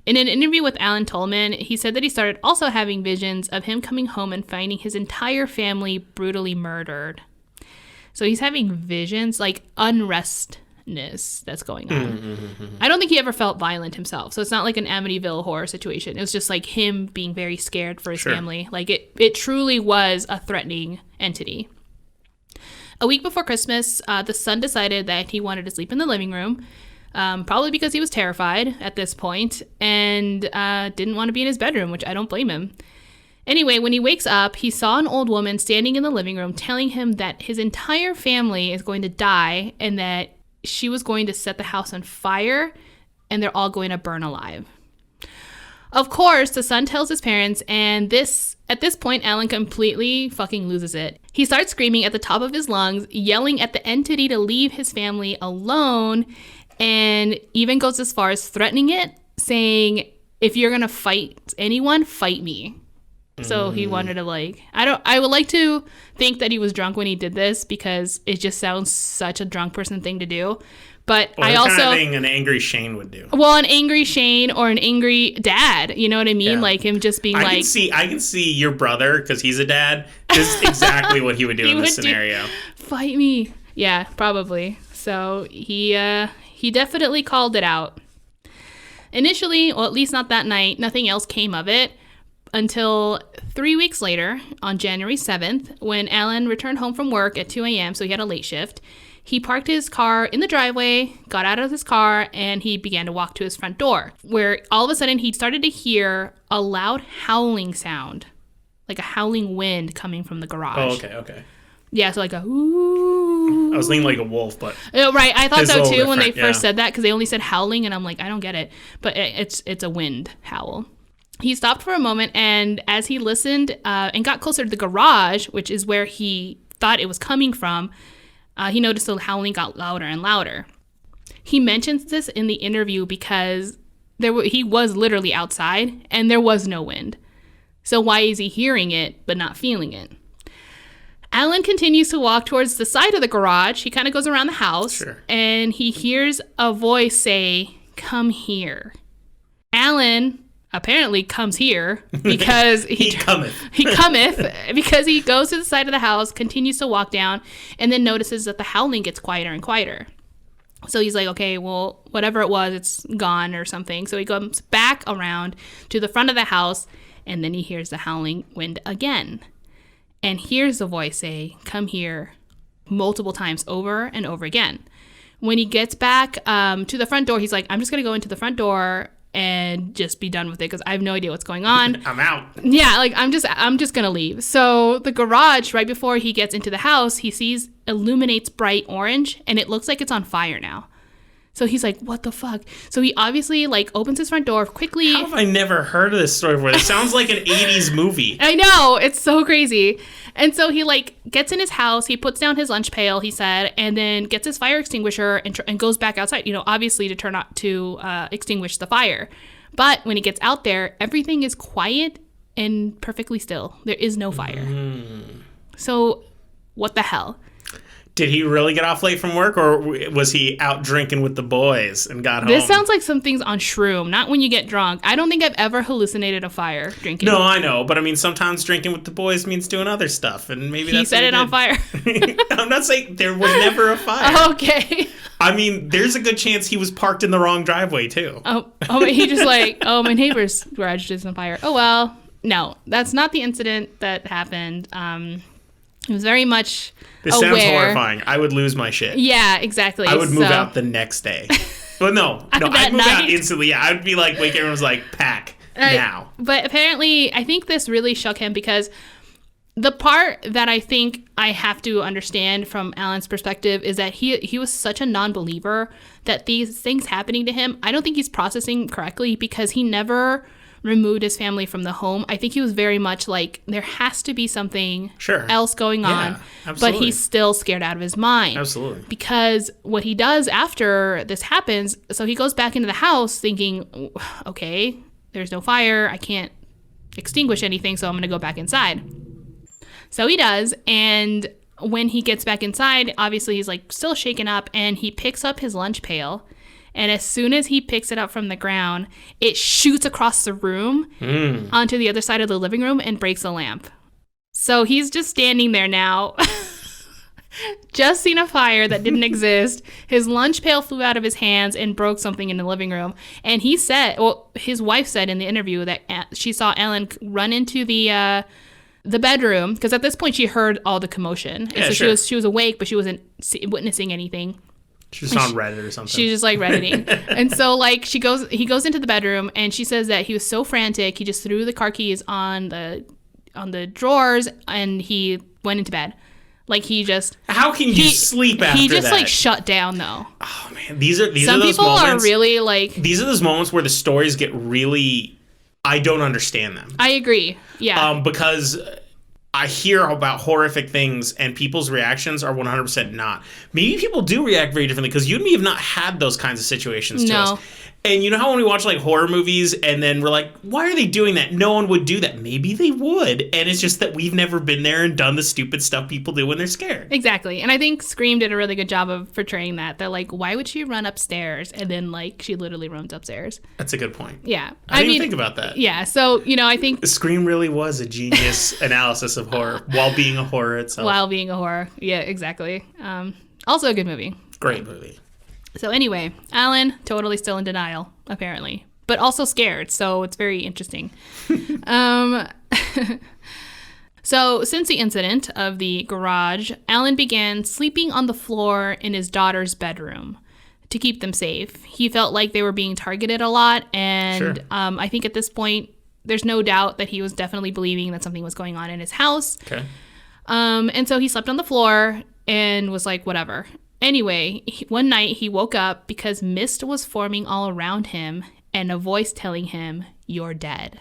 In an interview with Alan Tollman, he said that he started also having visions of him coming home and finding his entire family brutally murdered. So he's having visions, like unrestness that's going on. I don't think he ever felt violent himself, so it's not like an Amityville horror situation. It was just like him being very scared for his family. Like it truly was a threatening entity. A week before Christmas, the son decided that he wanted to sleep in the living room, probably because he was terrified at this point and didn't want to be in his bedroom, which I don't blame him. Anyway, when he wakes up, he saw an old woman standing in the living room telling him that his entire family is going to die and that she was going to set the house on fire and they're all going to burn alive. Of course, the son tells his parents, and at this point, Alan completely fucking loses it. He starts screaming at the top of his lungs, yelling at the entity to leave his family alone, and even goes as far as threatening it, saying, if you're gonna fight anyone, fight me. So he wanted to I would like to think that he was drunk when he did this, because it just sounds such a drunk person thing to do. But I also kind of thing an angry Shane would do. Well, an angry Shane or an angry dad, you know what I mean? Yeah. Like him just being I can see your brother, because he's a dad, just exactly what he would do in this scenario. Fight me. Yeah, probably. So he definitely called it out. Initially, well, at least not that night, nothing else came of it until 3 weeks later, on January 7th, when Alan returned home from work at 2 a.m., so he had a late shift. He parked his car in the driveway, got out of his car, and he began to walk to his front door, where all of a sudden he started to hear a loud howling sound, like a howling wind coming from the garage. Oh, okay. Yeah, so like a ooh. I was thinking like a wolf, but... Oh, right, I thought so too when they yeah. first said that, because they only said howling, and I'm like, I don't get it. But it's a wind howl. He stopped for a moment, and as he listened and got closer to the garage, which is where he thought it was coming from, he noticed the howling got louder and louder. He mentions this in the interview because he was literally outside and there was no wind. So why is he hearing it but not feeling it? Alan continues to walk towards the side of the garage. He kind of goes around the house, sure. And he hears a voice say, "Come here." Alan apparently comes here because he cometh because he goes to the side of the house, continues to walk down, and then notices that the howling gets quieter and quieter. So he's like, okay, well, whatever it was, it's gone or something. So he comes back around to the front of the house, and then he hears the howling wind again, and hears the voice say, "Come here," multiple times over and over again. When he gets back to the front door, he's like, I'm just gonna go into the front door and just be done with it, because I have no idea what's going on. I'm out. Yeah, like I'm just gonna leave. So the garage, right before he gets into the house, he sees illuminates bright orange, and it looks like it's on fire now. So he's like, what the fuck? So he obviously opens his front door quickly. How have I never heard of this story before? It sounds like an 80s movie. I know, it's so crazy. And so he gets in his house, he puts down his lunch pail, he said, and then gets his fire extinguisher and goes back outside, obviously to extinguish the fire. But when he gets out there, everything is quiet and perfectly still. There is no fire. So what the hell? Did he really get off late from work, or was he out drinking with the boys and got home? This sounds like something's on shroom, not when you get drunk. I don't think I've ever hallucinated a fire drinking. No, I know, but I mean, sometimes drinking with the boys means doing other stuff, and maybe he set it on fire. I'm not saying there was never a fire. Okay. I mean, there's a good chance he was parked in the wrong driveway, too. He just my neighbor's garage is on fire. Oh, well. No, that's not the incident that happened. It was very much This sounds horrifying. I would lose my shit. Yeah, exactly. I would move out the next day. Well, no, I'd move out instantly. Yeah, I'd be like, everyone's like, pack now. But apparently, I think this really shook him, because the part that I think I have to understand from Alan's perspective is that he was such a non-believer that these things happening to him, I don't think he's processing correctly, because he never removed his family from the home. I think he was very much like, there has to be something else going on, but he's still scared out of his mind. Absolutely. Because what he does after this happens, so he goes back into the house thinking, okay, there's no fire, I can't extinguish anything, so I'm going to go back inside. So he does, and when he gets back inside, obviously he's still shaken up, and he picks up his lunch pail. And as soon as he picks it up from the ground, it shoots across the room onto the other side of the living room and breaks a lamp. So he's just standing there now, just seen a fire that didn't exist. His lunch pail flew out of his hands and broke something in the living room. And he said, his wife said in the interview that she saw Ellen run into the bedroom, because at this point she heard all the commotion. And so she was awake, but she wasn't witnessing anything. She's on Reddit or something. She's just Redditing. And so he goes into the bedroom, and she says that he was so frantic, he just threw the car keys on the drawers, and he went into bed. How can you sleep after that? He just shut down though. Oh man, these are some those people moments, are really these are those moments where the stories get really I don't understand them. I agree. Yeah. Because I hear about horrific things and people's reactions are 100% not. Maybe people do react very differently because you and me have not had those kinds of situations to us. And you know how when we watch like horror movies and then we're like, why are they doing that? No one would do that. Maybe they would. And it's just that we've never been there and done the stupid stuff people do when they're scared. Exactly. And I think Scream did a really good job of portraying that. They're like, why would she run upstairs? And then like she literally runs upstairs. That's a good point. Yeah. I didn't even think about that. Yeah. So, you know, I think Scream really was a genius analysis of horror while being a horror itself. While being a horror. Yeah, exactly. Also a good movie. Great movie. So anyway, Alan, totally still in denial, apparently, but also scared. So it's very interesting. So since the incident of the garage, Alan began sleeping on the floor in his daughter's bedroom to keep them safe. He felt like they were being targeted a lot. And I think at this point, there's no doubt that he was definitely believing that something was going on in his house. Okay. And so he slept on the floor and was like, whatever. Anyway, one night he woke up because mist was forming all around him and a voice telling him, "You're dead."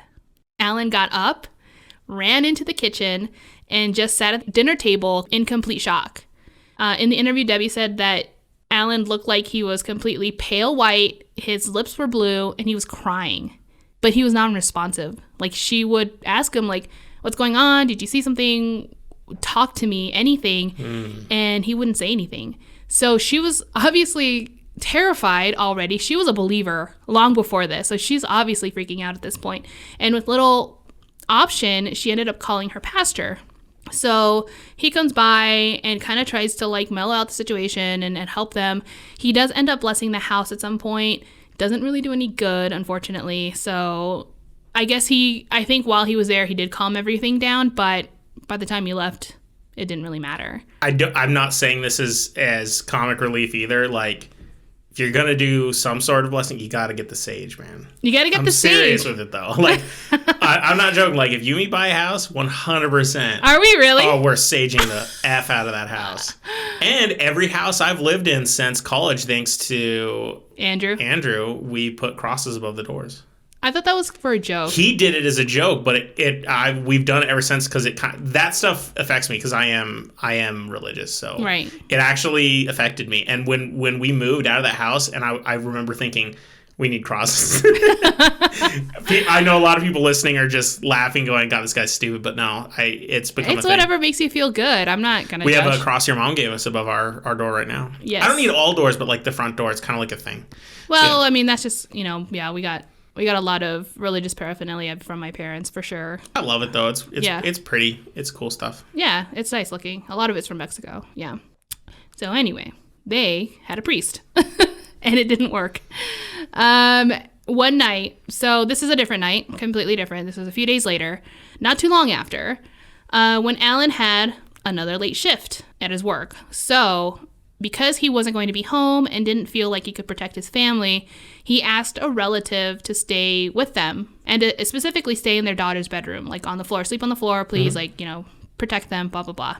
Alan got up, ran into the kitchen, and just sat at the dinner table in complete shock. In the interview, Debbie said that Alan looked like he was completely pale white, his lips were blue, and he was crying. But he was non-responsive. Like, she would ask him, like, what's going on? Did you see something? Talk to me, anything. And he wouldn't say anything. So she was obviously terrified already. She was a believer long before this. So she's obviously freaking out at this point. And with little option, she ended up calling her pastor. So he comes by and kind of tries to like mellow out the situation and help them. He does end up blessing the house at some point. Doesn't really do any good, unfortunately. So I guess I think while he was there, he did calm everything down. But by the time he left, it didn't really matter. I'm not saying this is as comic relief either. Like, if you're going to do some sort of blessing, you got to get the sage, man. You got to get the sage. I'm serious with it, though. Like, I'm not joking. Like, if you and me buy a house, 100%. Are we really? Oh, we're saging the F out of that house. And every house I've lived in since college, thanks to Andrew, we put crosses above the doors. I thought that was for a joke. He did it as a joke, but we've done it ever since because that stuff affects me because I am religious. So right. It actually affected me. And when we moved out of that house, and I remember thinking, we need crosses. I know a lot of people listening are just laughing, going, "God, this guy's stupid." But no, it's become a thing. It's whatever makes you feel good. I'm not gonna. We judge. Have a cross your mom gave us above our door right now. Yes. I don't need all doors, but like the front door, it's kind of like a thing. Well, yeah. I mean, that's just we got a lot of religious paraphernalia from my parents, for sure. I love it, though. It's pretty. It's cool stuff. Yeah, it's nice looking. A lot of it's from Mexico. Yeah. So anyway, they had a priest, and it didn't work. One night, so this is a different night, completely different. This was a few days later, not too long after, when Alan had another late shift at his work. So because he wasn't going to be home and didn't feel like he could protect his family, he asked a relative to stay with them and to specifically stay in their daughter's bedroom, like on the floor, sleep on the floor, please, protect them, blah, blah, blah.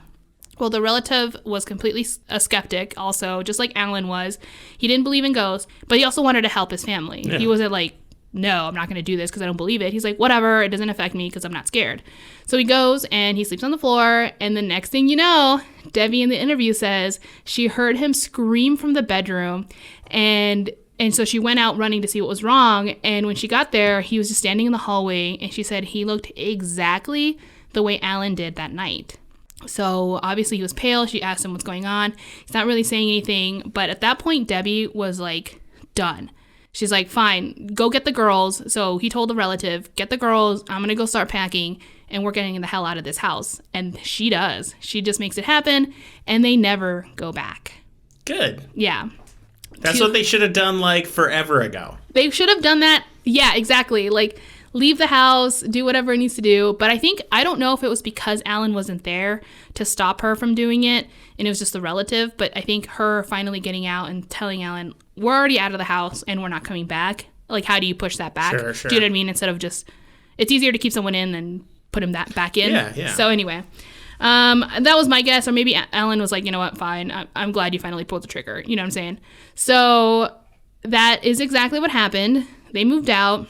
Well, the relative was completely a skeptic also, just like Alan was. He didn't believe in ghosts, but he also wanted to help his family. Yeah. He wasn't like, no, I'm not going to do this because I don't believe it. He's like, whatever, it doesn't affect me because I'm not scared. So he goes and he sleeps on the floor, and the next thing you know, Debbie in the interview says she heard him scream from the bedroom, and so she went out running to see what was wrong, and when she got there, he was just standing in the hallway, and she said he looked exactly the way Alan did that night. So obviously he was pale. She asked him what's going on. He's not really saying anything, but at that point, Debbie was like, done. She's like, fine, go get the girls. So he told the relative, get the girls, I'm going to go start packing, and we're getting the hell out of this house. And she does. She just makes it happen, and they never go back. Good. Yeah. That's what they should have done, like, forever ago. They should have done that. Yeah, exactly. Like, leave the house, do whatever it needs to do. But I don't know if it was because Alan wasn't there to stop her from doing it, and it was just the relative. But I think her finally getting out and telling Alan, we're already out of the house and we're not coming back. Like, how do you push that back? Sure. Do you know what I mean? Instead of just, it's easier to keep someone in than put him back in. Yeah. So anyway, that was my guess. Or maybe Alan was like, you know what, fine. I'm glad you finally pulled the trigger. You know what I'm saying? So that is exactly what happened. They moved out.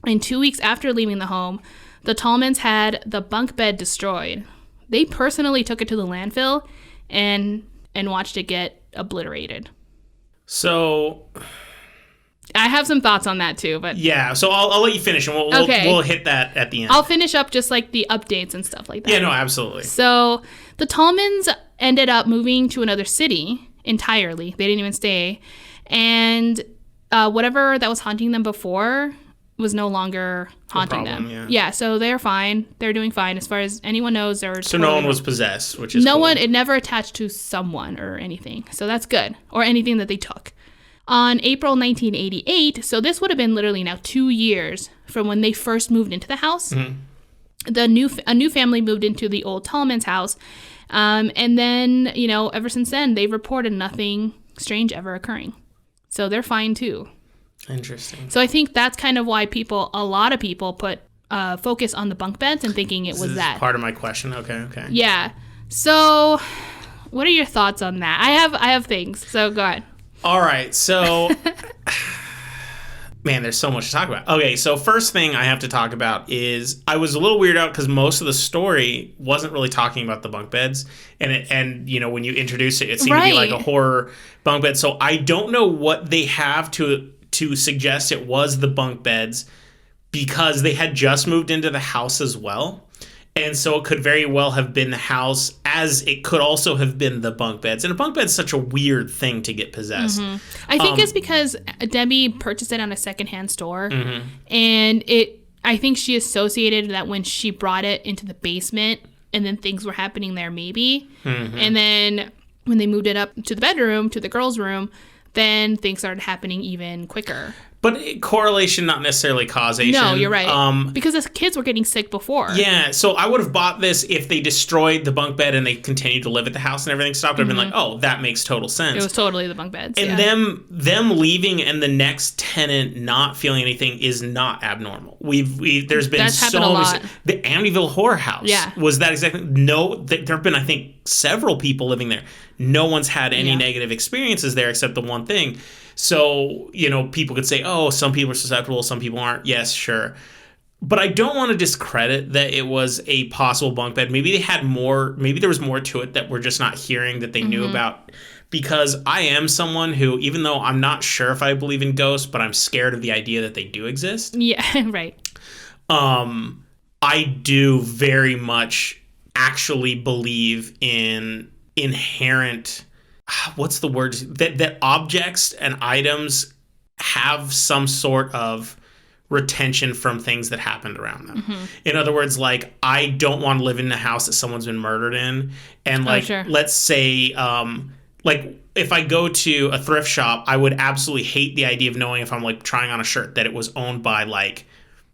And 2 weeks after leaving the home, the Tallmans had the bunk bed destroyed. They personally took it to the landfill and watched it get obliterated. So I have some thoughts on that too, but yeah. So I'll let you finish, and we'll hit that at the end. I'll finish up just like the updates and stuff like that. Yeah, no, absolutely. So the Tallmans ended up moving to another city entirely. They didn't even stay, and whatever that was haunting them before was no longer haunting them. Yeah, so they're fine. They're doing fine as far as anyone knows. So totally no one was possessed, which is no cool. one. It never attached to someone or anything. So that's good, or anything that they took. On April 1988, so this would have been literally now 2 years from when they first moved into the house. Mm-hmm. A new family moved into the old Tallman's house, and then ever since then they've reported nothing strange ever occurring. So they're fine too. Interesting. So I think that's kind of why a lot of people put focus on the bunk beds and thinking it was that. Part of my question. Okay. Yeah. So, what are your thoughts on that? I have things. So go ahead. All right. So, man, there's so much to talk about. Okay. So first thing I have to talk about is I was a little weirded out because most of the story wasn't really talking about the bunk beds, and when you introduce it, it seemed to be like a horror bunk bed. So I don't know what they have to suggest it was the bunk beds, because they had just moved into the house as well. And so it could very well have been the house, as it could also have been the bunk beds. And a bunk bed's such a weird thing to get possessed. Mm-hmm. I think it's because Debbie purchased it on a secondhand store. Mm-hmm. And I think she associated that when she brought it into the basement and then things were happening there maybe. Mm-hmm. And then when they moved it up to the bedroom, to the girls' room, then things started happening even quicker. But correlation, not necessarily causation. No, you're right. Because the kids were getting sick before. Yeah, so I would have bought this if they destroyed the bunk bed and they continued to live at the house and everything stopped. I'd been like, oh, that makes total sense. It was totally the bunk beds. And them leaving and the next tenant not feeling anything is not abnormal. There's been That's happened a lot. The Andyville horror house was that exactly. No, there have been, I think, several people living there. No one's had any negative experiences there except the one thing. So, people could say, oh, some people are susceptible, some people aren't. Yes, sure. But I don't want to discredit that it was a possible bunk bed. Maybe they had more, maybe there was more to it that we're just not hearing that they knew about. Because I am someone who, even though I'm not sure if I believe in ghosts, but I'm scared of the idea that they do exist. Yeah, right. I do very much actually believe in inherent... what's the word, that objects and items have some sort of retention from things that happened around them. Mm-hmm. In other words, like, I don't want to live in a house that someone's been murdered in. And let's say, like, if I go to a thrift shop, I would absolutely hate the idea of knowing, if I'm like trying on a shirt, that it was owned by like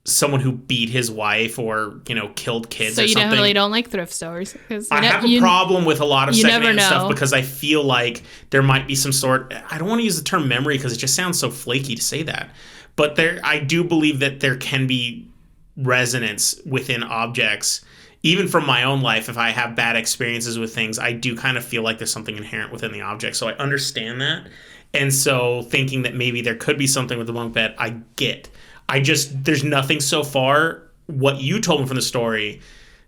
someone who beat his wife or, killed kids or something. So you definitely don't like thrift stores? I have a problem with a lot of secondhand stuff because I feel like there might be some sort... I don't want to use the term memory because it just sounds so flaky to say that. But I do believe that there can be resonance within objects. Even from my own life, if I have bad experiences with things, I do kind of feel like there's something inherent within the object. So I understand that. And so thinking that maybe there could be something with the bunk bed, I get. There's nothing so far, what you told me from the story,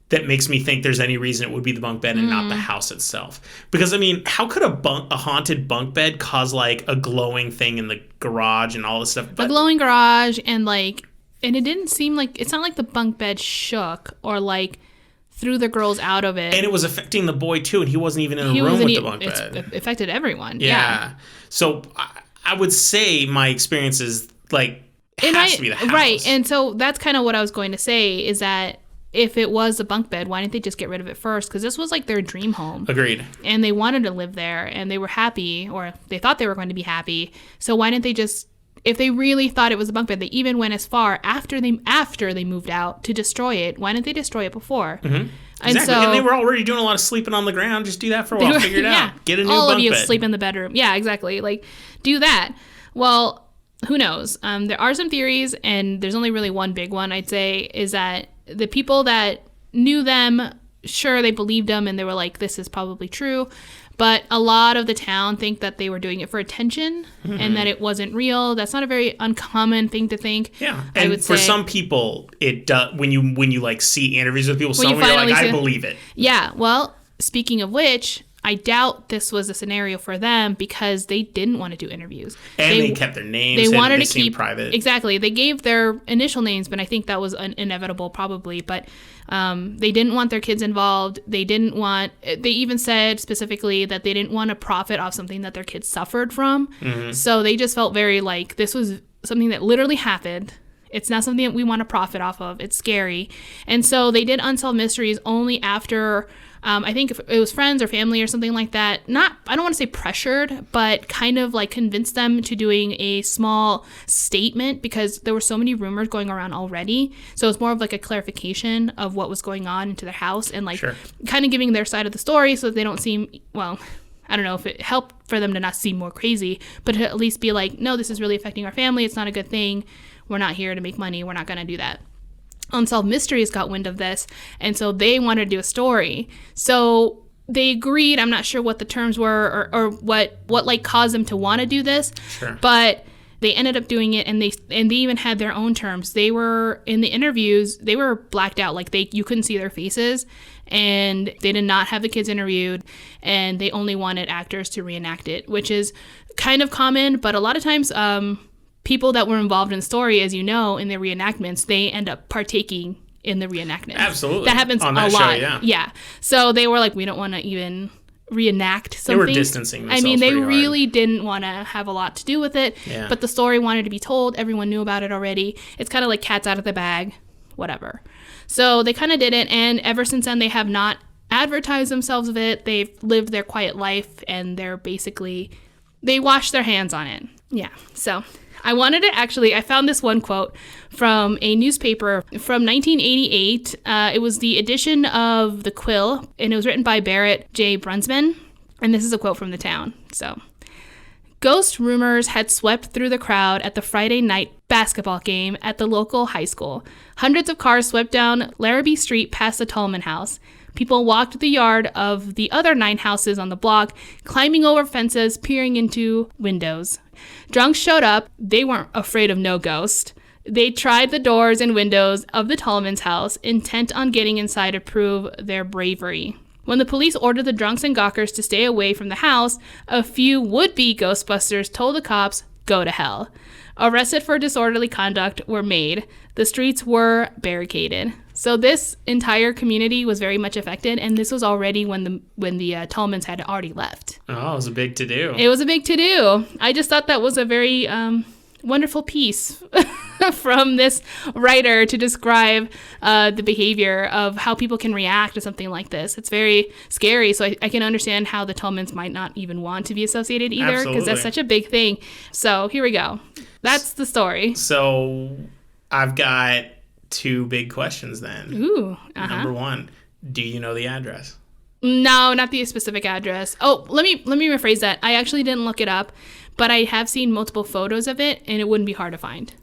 that makes me think there's any reason it would be the bunk bed and not the house itself. Because, I mean, how could a haunted bunk bed cause, like, a glowing thing in the garage and all this stuff? A glowing garage and it didn't seem like, it's not like the bunk bed shook or, like, threw the girls out of it. And it was affecting the boy, too, and he wasn't even in the room with the bunk bed. It affected everyone. Yeah. So I would say my experience is, like, has to be the house. Right, and so that's kind of what I was going to say, is that if it was a bunk bed, why didn't they just get rid of it first? Because this was like their dream home. Agreed. And they wanted to live there, and they were happy, or they thought they were going to be happy. So why didn't they just, if they really thought it was a bunk bed, they even went as far after they moved out to destroy it. Why didn't they destroy it before? Mm-hmm. Exactly. And they were already doing a lot of sleeping on the ground. Just do that for a while. Figure it out. Get a new bunk bed. All of you sleep in the bedroom. Yeah, exactly. Like, do that. Well, who knows? There are some theories, and there's only really one big one, I'd say, is that the people that knew them, sure, they believed them, and they were like, this is probably true. But a lot of the town think that they were doing it for attention and that it wasn't real. That's not a very uncommon thing to think. Yeah, and I would for some people, it does. When you like see interviews with people, you're like, I believe it. Yeah. Well, speaking of which, I doubt this was a scenario for them because they didn't want to do interviews. And they kept their names. They wanted to keep private. Exactly. They gave their initial names, but I think that was inevitable probably. But they didn't want their kids involved. They even said specifically that they didn't want to profit off something that their kids suffered from. Mm-hmm. So they just felt very like this was something that literally happened. It's not something that we want to profit off of. It's scary. And so they did Unsolved Mysteries only after... I think if it was friends or family or something like that, I don't want to say pressured, but kind of like convinced them to doing a small statement because there were so many rumors going around already. So it's more of like a clarification of what was going on into their house and like kind of giving their side of the story so that they don't seem, well, I don't know if it helped for them to not seem more crazy, but to at least be like, no, this is really affecting our family. It's not a good thing. We're not here to make money. We're not going to do that. Unsolved Mysteries got wind of this, and so they wanted to do a story. So they agreed. I'm not sure what the terms were or what like caused them to want to do this. Sure. But they ended up doing it, and they even had their own terms. They were in the interviews. They were blacked out, like you couldn't see their faces, and they did not have the kids interviewed, and they only wanted actors to reenact it, which is kind of common. But a lot of times, people that were involved in the story, as you know, in the reenactments, they end up partaking in the reenactment. Absolutely. That happens on that a lot. Show, yeah. So they were like, we don't want to even reenact something. They were distancing themselves. I mean, they really hard. didn't want to have a lot to do with it, but the story wanted to be told. Everyone knew about it already. It's kind of like cats out of the bag, whatever. So they kind of did it, and ever since then, they have not advertised themselves of it. They've lived their quiet life, and they washed their hands on it. Yeah, so... I found this one quote from a newspaper from 1988. It was the edition of The Quill, and it was written by Barrett J. Brunsman. And this is a quote from the town. So, ghost rumors had swept through the crowd at the Friday night basketball game at the local high school. Hundreds of cars swept down Larrabee Street past the Tallman house. People walked the yard of the other 9 houses on the block, climbing over fences, peering into windows. Drunks showed up. They weren't afraid of no ghost. They tried the doors and windows of the Tallmans' house, intent on getting inside to prove their bravery. When the police ordered the drunks and gawkers to stay away from the house, a few would-be Ghostbusters told the cops, "Go to hell." Arrested for disorderly conduct were made. The streets were barricaded. So this entire community was very much affected, and this was already when the Tollmans had already left. Oh, it was a big to-do. It was a big to-do. I just thought that was a very wonderful piece from this writer to describe the behavior of how people can react to something like this. It's very scary, so I can understand how the Tollmans might not even want to be associated either, because that's such a big thing. So here we go. That's the story. So I've got 2 big questions then. Ooh. Number 1, do you know the address? No, not the specific address. Oh, let me rephrase that. I actually didn't look it up, but I have seen multiple photos of it, and it wouldn't be hard to find.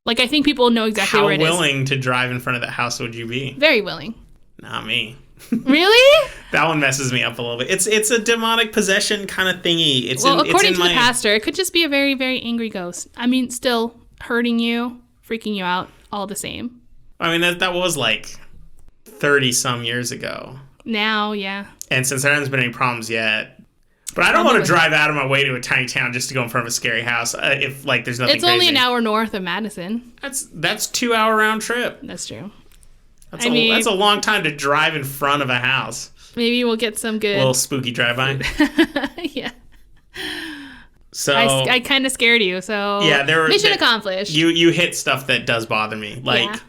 Like, I think people know exactly where it is. How willing to drive in front of that house would you be? Very willing. Not me. Really? That one messes me up a little bit. It's a demonic possession kind of thingy. According to the pastor, it could just be a very, very angry ghost. I mean, still hurting you, freaking you out, all the same. I mean, that was like 30-some years ago. Now, yeah. And since there hasn't been any problems yet. But I don't want to drive out of my way to a tiny town just to go in front of a scary house if, like, there's nothing crazy. It's only an hour north of Madison. That's 2-hour round trip. That's true. That's a long time to drive in front of a house. Maybe we'll get some good... A little spooky drive-by. Yeah. So I kind of scared you, so yeah, mission accomplished. You hit stuff that does bother me. Like,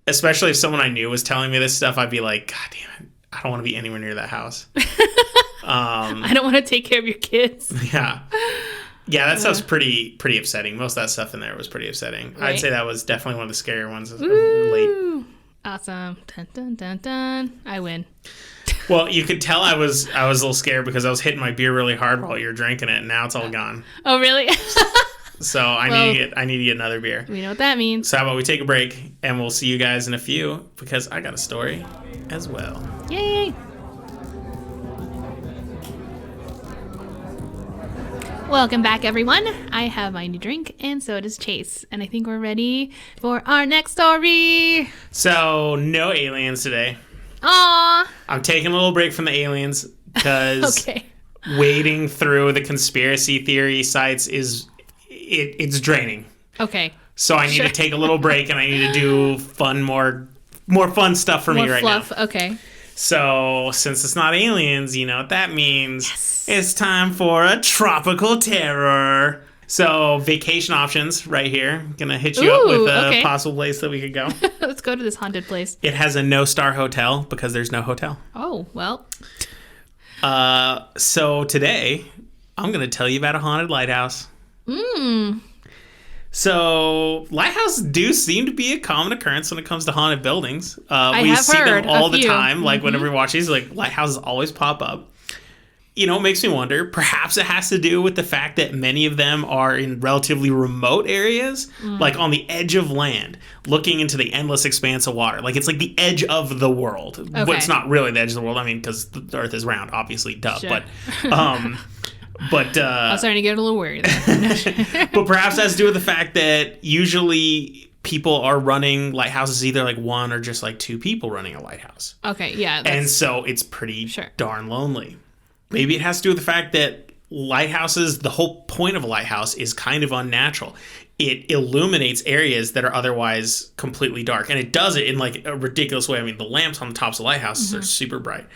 especially if someone I knew was telling me this stuff, I'd be like, God damn it, I don't want to be anywhere near that house. I don't want to take care of your kids. Yeah. Yeah, that stuff's pretty upsetting. Most of that stuff in there was pretty upsetting. Right? I'd say that was definitely one of the scarier ones. Late. Awesome. Dun, dun, dun, dun. I win. Well, you could tell I was a little scared because I was hitting my beer really hard while you were drinking it, and now it's all gone. Oh, really? So I need to get another beer. We know what that means. So how about we take a break, and we'll see you guys in a few, because I got a story as well. Yay! Welcome back, everyone. I have my new drink, and so does Chase. And I think we're ready for our next story. So, no aliens today. Aww. I'm taking a little break from the aliens because wading through the conspiracy theory sites it's draining. Okay. So I need to take a little break, and I need to do more fun stuff for me right fluff. now. Okay. So, since it's not aliens, you know what that means. Yes. It's time for a tropical terror. So, vacation options right here. Gonna hit you up with a possible place that we could go. Let's go to this haunted place. It has a no-star hotel because there's no hotel. Oh, well. So, today, I'm gonna tell you about a haunted lighthouse. So, lighthouses do seem to be a common occurrence when it comes to haunted buildings. We see them all the time. Like, whenever we watch these, like, lighthouses always pop up. You know, it makes me wonder, perhaps it has to do with the fact that many of them are in relatively remote areas, like on the edge of land, looking into the endless expanse of water. Like, it's like the edge of the world. Okay. But it's not really the edge of the world. I mean, because the Earth is round, obviously, duh. Sure. But I was starting to get a little worried there. But perhaps that has to do with the fact that usually people are running lighthouses, either like one or just like two people running a lighthouse. Okay, yeah. And so it's pretty darn lonely. Maybe it has to do with the fact that lighthouses, the whole point of a lighthouse is kind of unnatural. It illuminates areas that are otherwise completely dark. And it does it in like a ridiculous way. I mean, the lamps on the tops of lighthouses are super bright.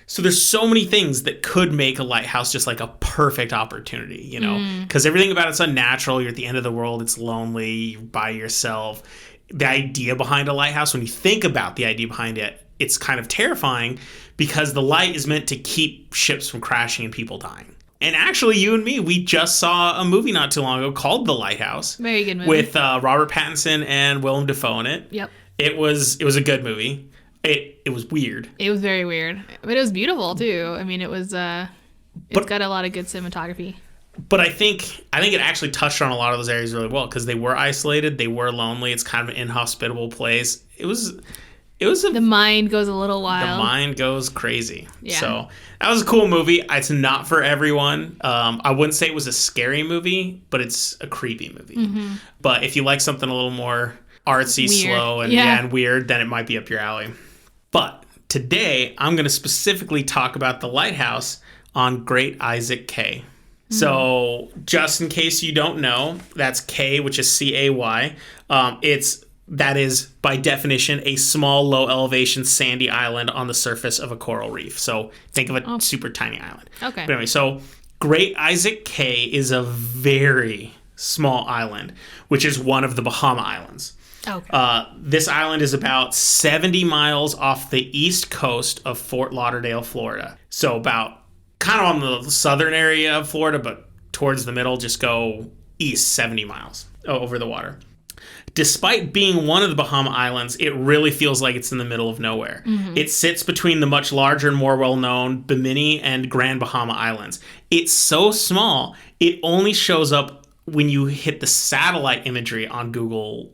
So there's so many things that could make a lighthouse just like a perfect opportunity, you know, because everything about it's unnatural. You're at the end of the world. It's lonely. You're by yourself. The idea behind a lighthouse, when you think about the idea behind it, it's kind of terrifying because the light is meant to keep ships from crashing and people dying. And actually, you and me, we just saw a movie not too long ago called The Lighthouse. Very good movie. With Robert Pattinson and Willem Dafoe in it. Yep. It was a good movie. It was weird. It was very weird. But it was beautiful, too. I mean, it's got a lot of good cinematography. But I think it actually touched on a lot of those areas really well because they were isolated. They were lonely. It's kind of an inhospitable place. The mind goes a little wild. The mind goes crazy. Yeah. So that was a cool movie. It's not for everyone. I wouldn't say it was a scary movie, but it's a creepy movie. But if you like something a little more artsy, weird. slow, and weird, then it might be up your alley. But today, I'm going to specifically talk about the lighthouse on Great Isaac Cay. So just in case you don't know, that's Cay, which is C-A-Y. That is, by definition, a small, low-elevation sandy island on the surface of a coral reef. So think of a super tiny island. Okay. But anyway, so Great Isaac Cay is a very small island, which is one of the Bahama Islands. Okay. This island is about 70 miles off the east coast of Fort Lauderdale, Florida. So about kind of on the southern area of Florida, but towards the middle, just go east 70 miles over the water. Despite being one of the Bahama Islands, it really feels like it's in the middle of nowhere. It sits between the much larger and more well-known Bimini and Grand Bahama Islands. It's so small, it only shows up when you hit the satellite imagery on Google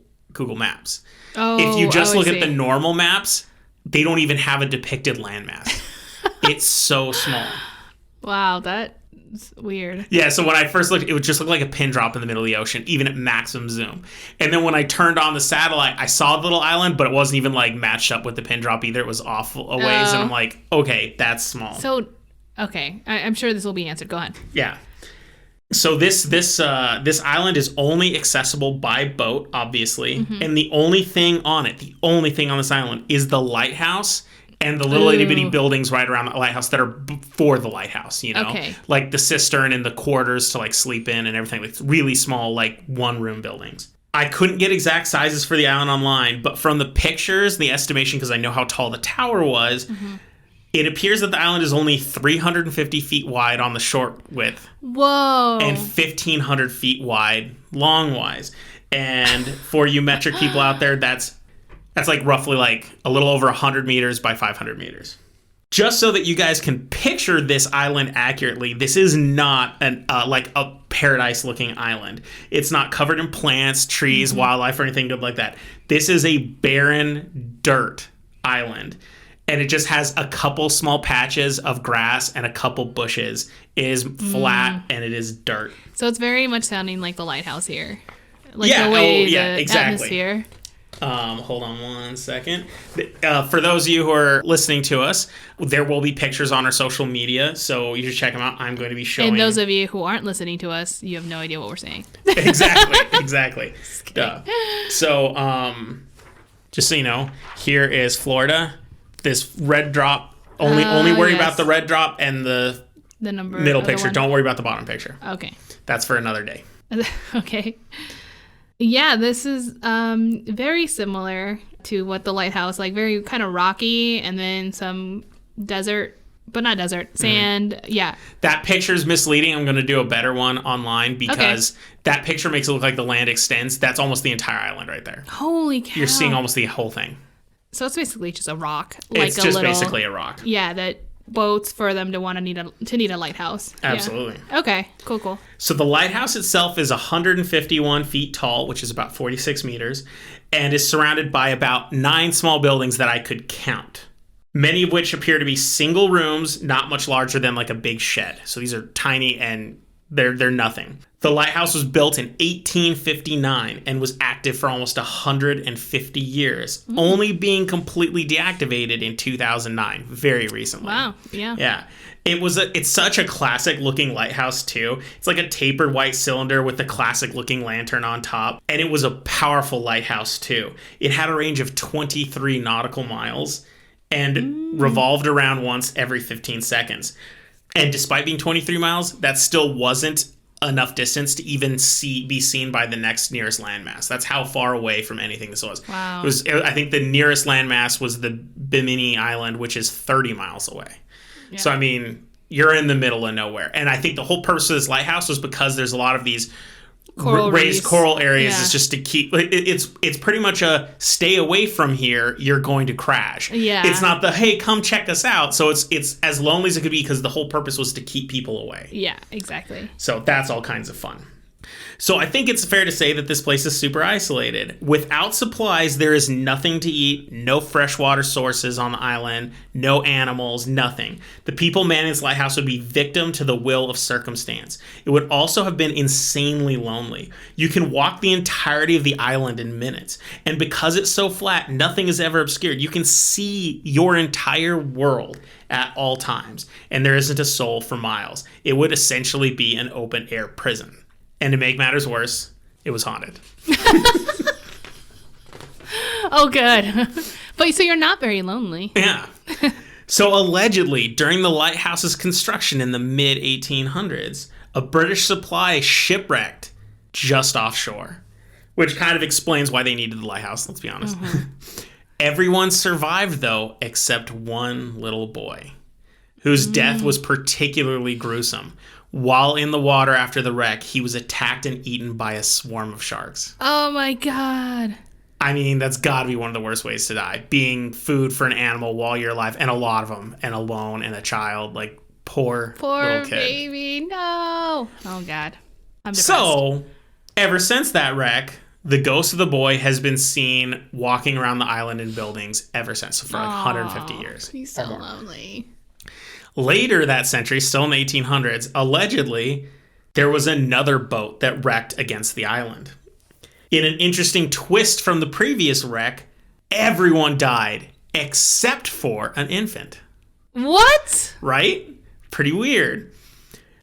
Maps. If you just look at the normal maps, they don't even have a depicted landmass. It's so small. Wow, that's weird. Yeah, so when I first looked, it would just look like a pin drop in the middle of the ocean, even at maximum zoom. And then when I turned on the satellite, I saw the little island, but it wasn't even like matched up with the pin drop either. It was off a ways, and I'm like, okay, that's small. So, okay, I'm sure this will be answered. Go ahead. Yeah. So this island is only accessible by boat, obviously, and the only thing on this island is the lighthouse and the little itty bitty buildings right around the lighthouse that are for the lighthouse, you know? Okay. Like the cistern and the quarters to like sleep in and everything. Like really small, like one room buildings. I couldn't get exact sizes for the island online, but from the pictures, the estimation, because I know how tall the tower was, it appears that the island is only 350 feet wide on the short width. Whoa. And 1,500 feet wide long-wise. And for you metric people out there, that's like roughly like a little over 100 meters by 500 meters. Just so that you guys can picture this island accurately, this is not like a paradise-looking island. It's not covered in plants, trees, wildlife, or anything good like that. This is a barren dirt island. and it just has a couple small patches of grass and a couple bushes. It is flat and it is dirt. So it's very much sounding like the lighthouse here. Like the way the atmosphere. Hold on one second. For those of you who are listening to us, there will be pictures on our social media, so you should check them out. I'm going to be showing. And those of you who aren't listening to us, you have no idea what we're saying. Exactly. So, just so you know, here is Florida. This red drop. Only worry about the red drop and the number middle picture. Don't worry about the bottom picture. Okay. That's for another day. Okay. Yeah, this is very similar to what the lighthouse, like very kind of rocky, and then some desert, but not desert, sand. Yeah. That picture's misleading. I'm going to do a better one online because that picture makes it look like the land extends. That's almost the entire island right there. Holy cow. You're seeing almost the whole thing. So it's basically just a rock. It's just basically a rock. Yeah, that boats for them to need a lighthouse. Absolutely. Yeah. Okay, cool. So the lighthouse itself is 151 feet tall, which is about 46 meters, and is surrounded by about 9 small buildings that I could count. Many of which appear to be single rooms, not much larger than like a big shed. So these are tiny and they're nothing. The lighthouse was built in 1859 and was active for almost 150 years, only being completely deactivated in 2009, very recently. Wow, yeah. Yeah. It's such a classic looking lighthouse too. It's like a tapered white cylinder with the classic looking lantern on top. And it was a powerful lighthouse too. It had a range of 23 nautical miles and revolved around once every 15 seconds. And despite being 23 miles, that still wasn't enough distance to even be seen by the next nearest landmass. That's how far away from anything this was. Wow. I think the nearest landmass was the Bimini Island, which is 30 miles away. Yeah. So, I mean, you're in the middle of nowhere. And I think the whole purpose of this lighthouse was because there's a lot of these raised coral areas. Is just to keep it's pretty much a stay away from here, you're going to crash. Yeah. It's not the hey, come check us out. So it's as lonely as it could be because the whole purpose was to keep people away. Yeah, exactly. So that's all kinds of fun. So I think it's fair to say that this place is super isolated. Without supplies, there is nothing to eat, no freshwater sources on the island, no animals, nothing. The people manning this lighthouse would be victim to the will of circumstance. It would also have been insanely lonely. You can walk the entirety of the island in minutes. And because it's so flat, nothing is ever obscured. You can see your entire world at all times. And there isn't a soul for miles. It would essentially be an open air prison. And to make matters worse, it was haunted. Oh, good. But so you're not very lonely. Yeah. So allegedly, during the lighthouse's construction in the mid-1800s, a British supply shipwrecked just offshore, which kind of explains why they needed the lighthouse, let's be honest. Everyone survived, though, except one little boy, whose death was particularly gruesome. While in the water after the wreck, he was attacked and eaten by a swarm of sharks. Oh my God. I mean, that's got to be one of the worst ways to die. Being food for an animal while you're alive, and a lot of them, and alone, and a child. Like, poor little kid. Baby, no. Oh God. I'm depressed. So, ever since that wreck, the ghost of the boy has been seen walking around the island in buildings ever since, for like 150 years. He's so lonely. Later that century, still in the 1800s, allegedly, there was another boat that wrecked against the island. In an interesting twist from the previous wreck, everyone died except for an infant. What? Right? Pretty weird.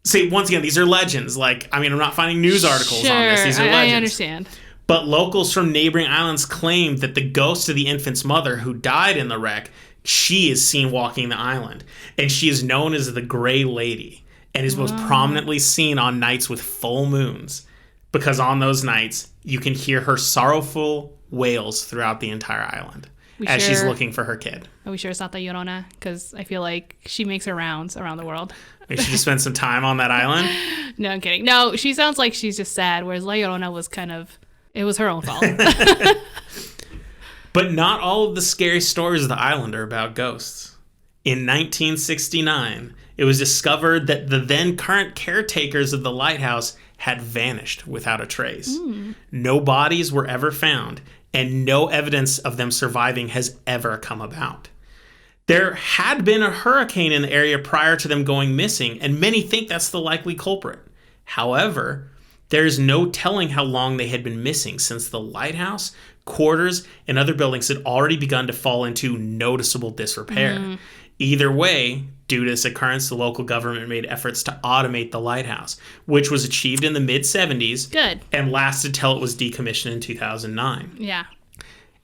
See, once again, these are legends. Like, I mean, I'm not finding news articles on this. These are legends. I understand. But locals from neighboring islands claim that the ghost of the infant's mother, who died in the wreck, she is seen walking the island, and she is known as the Gray Lady, and is most prominently seen on nights with full moons, because on those nights, you can hear her sorrowful wails throughout the entire island she's looking for her kid. Are we sure it's not the Llorona? Because I feel like she makes her rounds around the world. Maybe she just spent some time on that island? No, I'm kidding. No, she sounds like she's just sad, whereas La Llorona was it was her own fault. But not all of the scary stories of the island are about ghosts. In 1969, it was discovered that the then current caretakers of the lighthouse had vanished without a trace. No bodies were ever found, and no evidence of them surviving has ever come about. There had been a hurricane in the area prior to them going missing, and many think that's the likely culprit. However, there is no telling how long they had been missing, since the lighthouse, quarters, and other buildings had already begun to fall into noticeable disrepair. Either way, due to this occurrence, the local government made efforts to automate the lighthouse, which was achieved in the mid-70s. Good. And lasted till it was decommissioned in 2009. Yeah.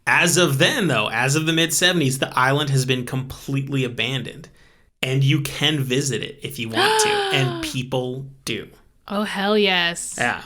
As of then, though, as of the mid-70s, the island has been completely abandoned. And you can visit it if you want to. And people do. Oh, hell yes. Yeah.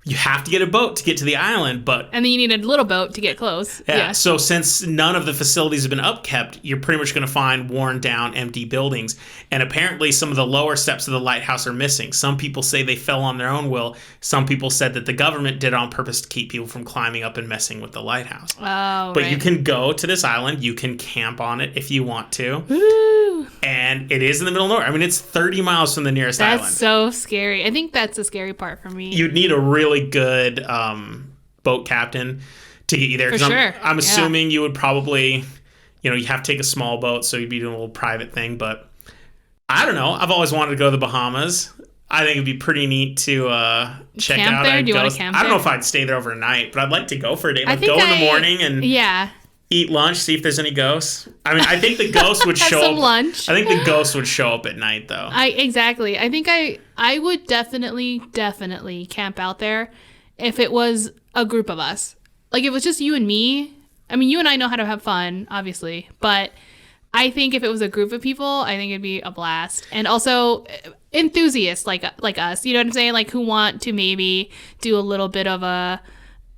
You have to get a boat to get to the island, but... And then you need a little boat to get close. Yeah. So since none of the facilities have been upkept, you're pretty much going to find worn down, empty buildings. And apparently some of the lower steps of the lighthouse are missing. Some people say they fell on their own will. Some people said that the government did it on purpose to keep people from climbing up and messing with the lighthouse. Oh, But right. you can go to this island. You can camp on it if you want to. Woo! And it is in the middle of nowhere. I mean, it's 30 miles from the nearest island. That's so scary. I think that's the scary part for me. You'd need a really good boat captain to get you there. For sure. I'm assuming you would probably, you have to take a small boat, so you'd be doing a little private thing. But I don't know. I've always wanted to go to the Bahamas. I think it'd be pretty neat to check camp out. there? Do you want to camp I don't there? know if I'd stay there overnight, but I'd like to go for a day. Like think go in the morning and Yeah. eat lunch, see if there's any ghosts. I mean, I think the ghosts would Have show some up. lunch. I think the ghosts would show up at night, though. Exactly. I think I would definitely camp out there if it was a group of us. Like, if it was just you and me. I mean, you and I know how to have fun, obviously, but I think if it was a group of people, I think it'd be a blast. And also enthusiasts like us, you know what I'm saying? Like, who want to maybe do a little bit of a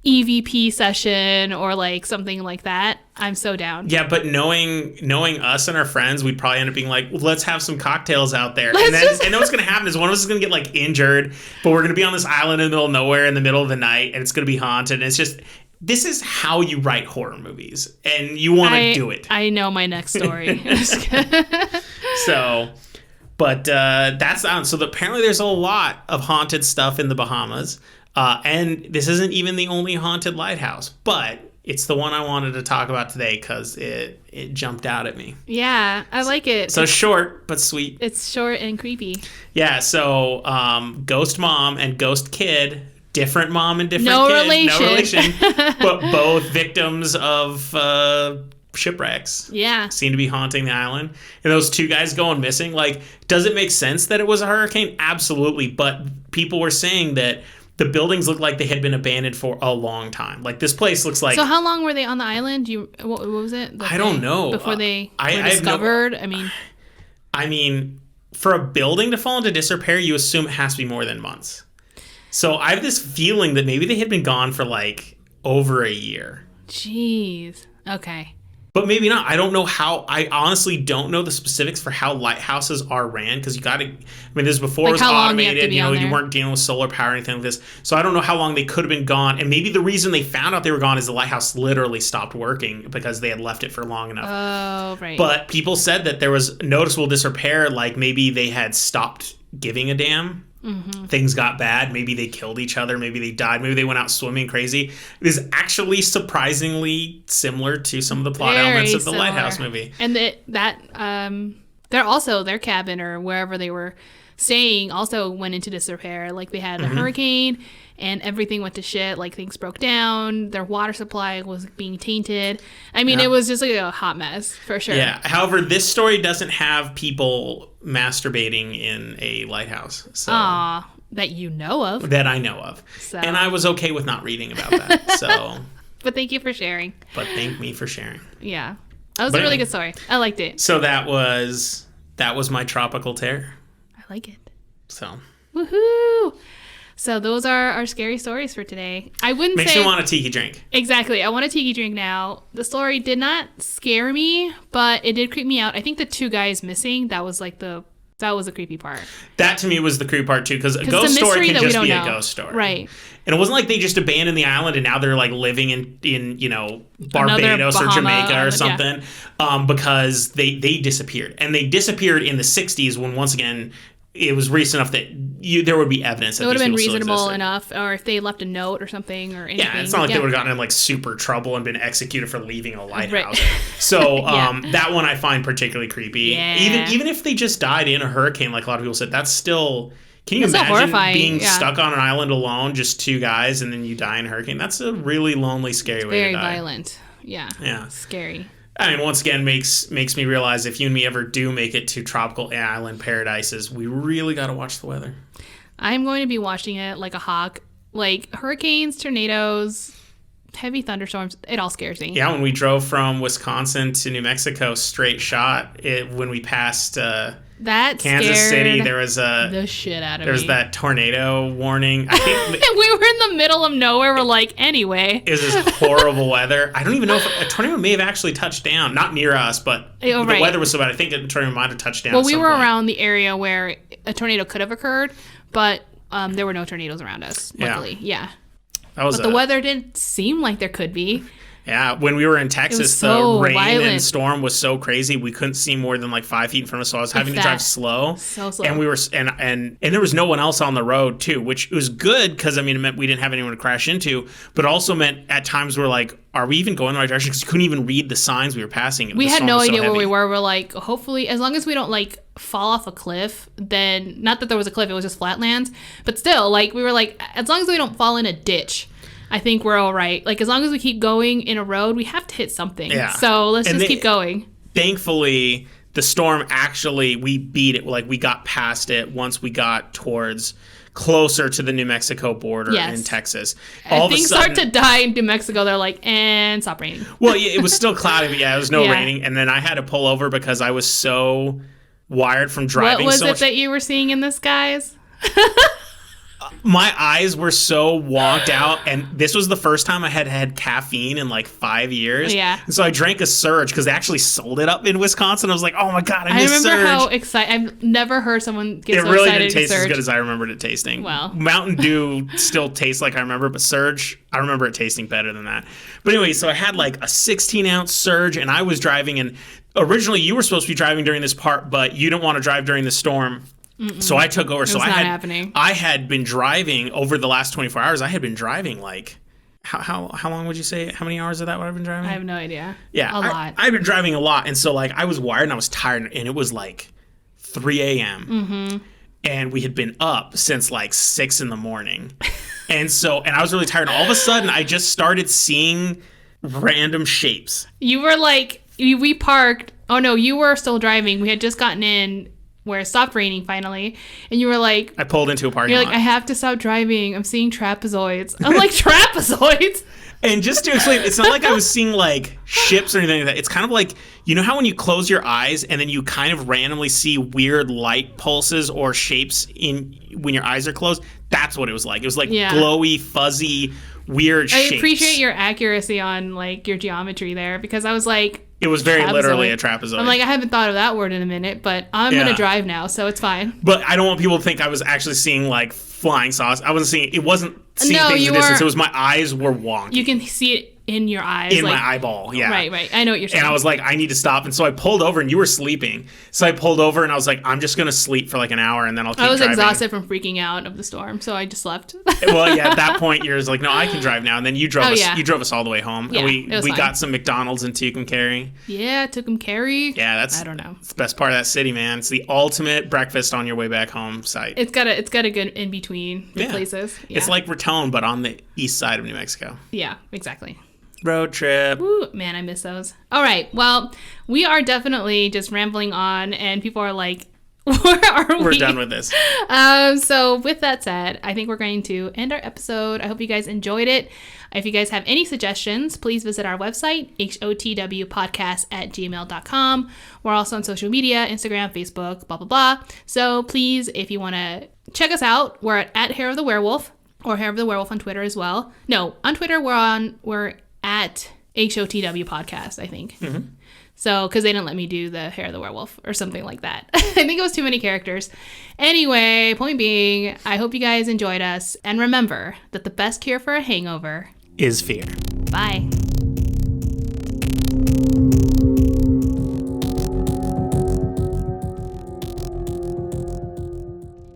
EVP session or like something like that. I'm so down. Yeah, but knowing us and our friends, we'd probably end up being like, well, let's have some cocktails out there. And then what's going to happen is one of us is going to get like injured, but we're going to be on this island in the middle of nowhere in the middle of the night, and it's going to be haunted. And it's just, this is how you write horror movies, and you want to do it. I know my next story. So, but that's on. So apparently there's a lot of haunted stuff in the Bahamas. And this isn't even the only haunted lighthouse, but it's the one I wanted to talk about today because it jumped out at me. Yeah, I like it. So short but sweet. It's short and creepy. Yeah, so ghost mom and ghost kid, different mom and different no kid. relation. No relation. But both victims of shipwrecks. Yeah. Seem to be haunting the island. And those two guys going missing, like, does it make sense that it was a hurricane? Absolutely. But people were saying that the buildings looked like they had been abandoned for a long time. Like, this place looks like... So how long were they on the island? What was it? I don't know. Before they were discovered? I mean, for a building to fall into disrepair, you assume it has to be more than months. So I have this feeling that maybe they had been gone for, like, over a year. Jeez. Okay. But maybe not. I don't know how. I honestly don't know the specifics for how lighthouses are ran, because you got to. I mean, this was before it was automated. You weren't dealing with solar power or anything like this. So I don't know how long they could have been gone. And maybe the reason they found out they were gone is the lighthouse literally stopped working because they had left it for long enough. Oh, right. But people said that there was noticeable disrepair. Like, maybe they had stopped giving a damn. Mm-hmm. Things got bad. Maybe they killed each other. Maybe they died. Maybe they went out swimming crazy. It is actually surprisingly similar to some of the plot elements of the Lighthouse movie. And they're also, their cabin or wherever they were staying also went into disrepair. Like, they had a hurricane and everything went to shit. Like, things broke down. Their water supply was being tainted. I mean, it was just like a hot mess for sure. Yeah. However, this story doesn't have people masturbating in a lighthouse. So that you know of. That I know of. So. And I was okay with not reading about that. So. But thank you for sharing. But thank me for sharing. Yeah. That was a really good story. I liked it. So that was my tropical terror. I like it. So. Woohoo! So those are our scary stories for today. I wouldn't Makes say... me want a tiki drink. Exactly. I want a tiki drink now. The story did not scare me, but it did creep me out. I think the two guys missing, that was the creepy part. That to me was the creepy part too, because a ghost story can just be a ghost story. Right. And it wasn't like they just abandoned the island and now they're like living in Barbados or Jamaica or something, because they disappeared. And they disappeared in the 60s when, once again, it was recent enough that there would be evidence that it would have been these people still reasonable existed. enough, or if they left a note or something or anything. Yeah, it's not like they would have gotten in like super trouble and been executed for leaving a lighthouse. Right. So that one I find particularly creepy. Yeah. Even if they just died in a hurricane, like a lot of people said, that's still. Can you That's imagine horrifying. being stuck on an island alone, just two guys, and then you die in a hurricane? That's a really lonely, scary way to Very die. violent. Yeah. Yeah. Scary. I mean, once again, makes me realize if you and me ever do make it to tropical island paradises, we really got to watch the weather. I'm going to be watching it like a hawk. Like hurricanes, tornadoes, heavy thunderstorms. It all scares me. Yeah, when we drove from Wisconsin to New Mexico, straight shot, when we passed That Kansas scared City, there was the shit out of me. There was that tornado warning. I think we were in the middle of nowhere. We're like, anyway. it was this horrible weather. I don't even know if a tornado may have actually touched down. Not near us, but the weather was so bad. I think a tornado might have touched down. Well, we were around the area where a tornado could have occurred, but there were no tornadoes around us, luckily. Yeah. But the weather didn't seem like there could be. Yeah, when we were in Texas, so the rain violent. and storm was so crazy we couldn't see more than like 5 feet in front of us. So I was having to drive slow. So slow. And we were and there was no one else on the road too, which was good because I mean it meant we didn't have anyone to crash into, but also meant at times we're like, are we even going the right direction? Because we couldn't even read the signs we were passing. We had no idea where we were. We're like, hopefully, as long as we don't like fall off a cliff, then not that there was a cliff, it was just flatlands, but still, like we were like, as long as we don't fall in a ditch, I think we're all right. Like, as long as we keep going in a road, we have to hit something. Yeah. So let's just keep going. Thankfully, the storm actually, we beat it. Like, we got past it once we got towards closer to the New Mexico border in Texas. Things start to die in New Mexico. They're like, and stop raining. Well, yeah, it was still cloudy, but it was no raining. And then I had to pull over because I was so wired from driving. What was it that you were seeing in the skies? My eyes were so wonked out, and this was the first time I had caffeine in like 5 years. Yeah. And so I drank a Surge because they actually sold it up in Wisconsin. I was like, oh my God, I miss Surge. I remember how excited. I've never heard someone get so excited. It really didn't taste as good as I remembered it tasting. Wow. Mountain Dew still tastes like I remember, but Surge, I remember it tasting better than that. But anyway, so I had like a 16-ounce Surge, and I was driving, and originally you were supposed to be driving during this part, but you didn't want to drive during the storm. Mm-mm. So I took over. So I had been driving over the last 24 hours. I had been driving like how long would you say? How many hours of that would I have been driving? I have no idea. Yeah, a lot. I've been driving a lot, and so like I was wired and I was tired, and it was like 3 a.m. Mm-hmm. And we had been up since like 6 in the morning, and I was really tired. And all of a sudden, I just started seeing random shapes. You were like, we parked. Oh no, you were still driving. We had just gotten in where it stopped raining finally, and you were like, I pulled into a parking lot. You're like, I have to stop driving. I'm seeing trapezoids. I'm like, trapezoids? And just to explain, it's not like I was seeing like ships or anything like that. It's kind of like, you know how when you close your eyes and then you kind of randomly see weird light pulses or shapes when your eyes are closed? That's what it was like. It was like glowy, fuzzy, weird shapes. I appreciate your accuracy on like your geometry there, because I was like, it was very literally a trapezoid. I'm like, I haven't thought of that word in a minute, but I'm going to drive now, so it's fine. But I don't want people to think I was actually seeing like flying sauce. I wasn't seeing, it wasn't seeing things in the distance. It was my eyes were wonky. You can see it in your eyes. In my eyeball, yeah. Right. I know what you're saying. And I was like, I need to stop. And so I pulled over, and you were sleeping. So I pulled over, and I was like, I'm just going to sleep for like an hour, and then I'll keep driving. I was exhausted from freaking out of the storm, so I just left. Well, yeah, at that point, you're just like, no, I can drive now. And then you drove us all the way home. Yeah, and we got some McDonald's in Tucumcari. Yeah, Tucumcari. Yeah, I don't know. It's the best part of that city, man. It's the ultimate breakfast on your way back home site. It's got a good in between the places. Yeah. It's like Raton, but on the east side of New Mexico. Yeah, exactly. Road trip. Ooh, man, I miss those. All right. Well, we are definitely just rambling on, and people are like, where are we? We're done with this. So with that said, I think we're going to end our episode. I hope you guys enjoyed it. If you guys have any suggestions, please visit our website, hotwpodcast@gmail.com. We're also on social media, Instagram, Facebook, blah, blah, blah. So please, if you want to check us out, we're at Hair of the Werewolf, or Hair of the Werewolf on Twitter as well. No, on Twitter, we're at HOTW Podcast, I think. Mm-hmm. So, because they didn't let me do the Hair of the Werewolf or something like that. I think it was too many characters. Anyway, point being, I hope you guys enjoyed us. And remember that the best cure for a hangover is fear. Bye.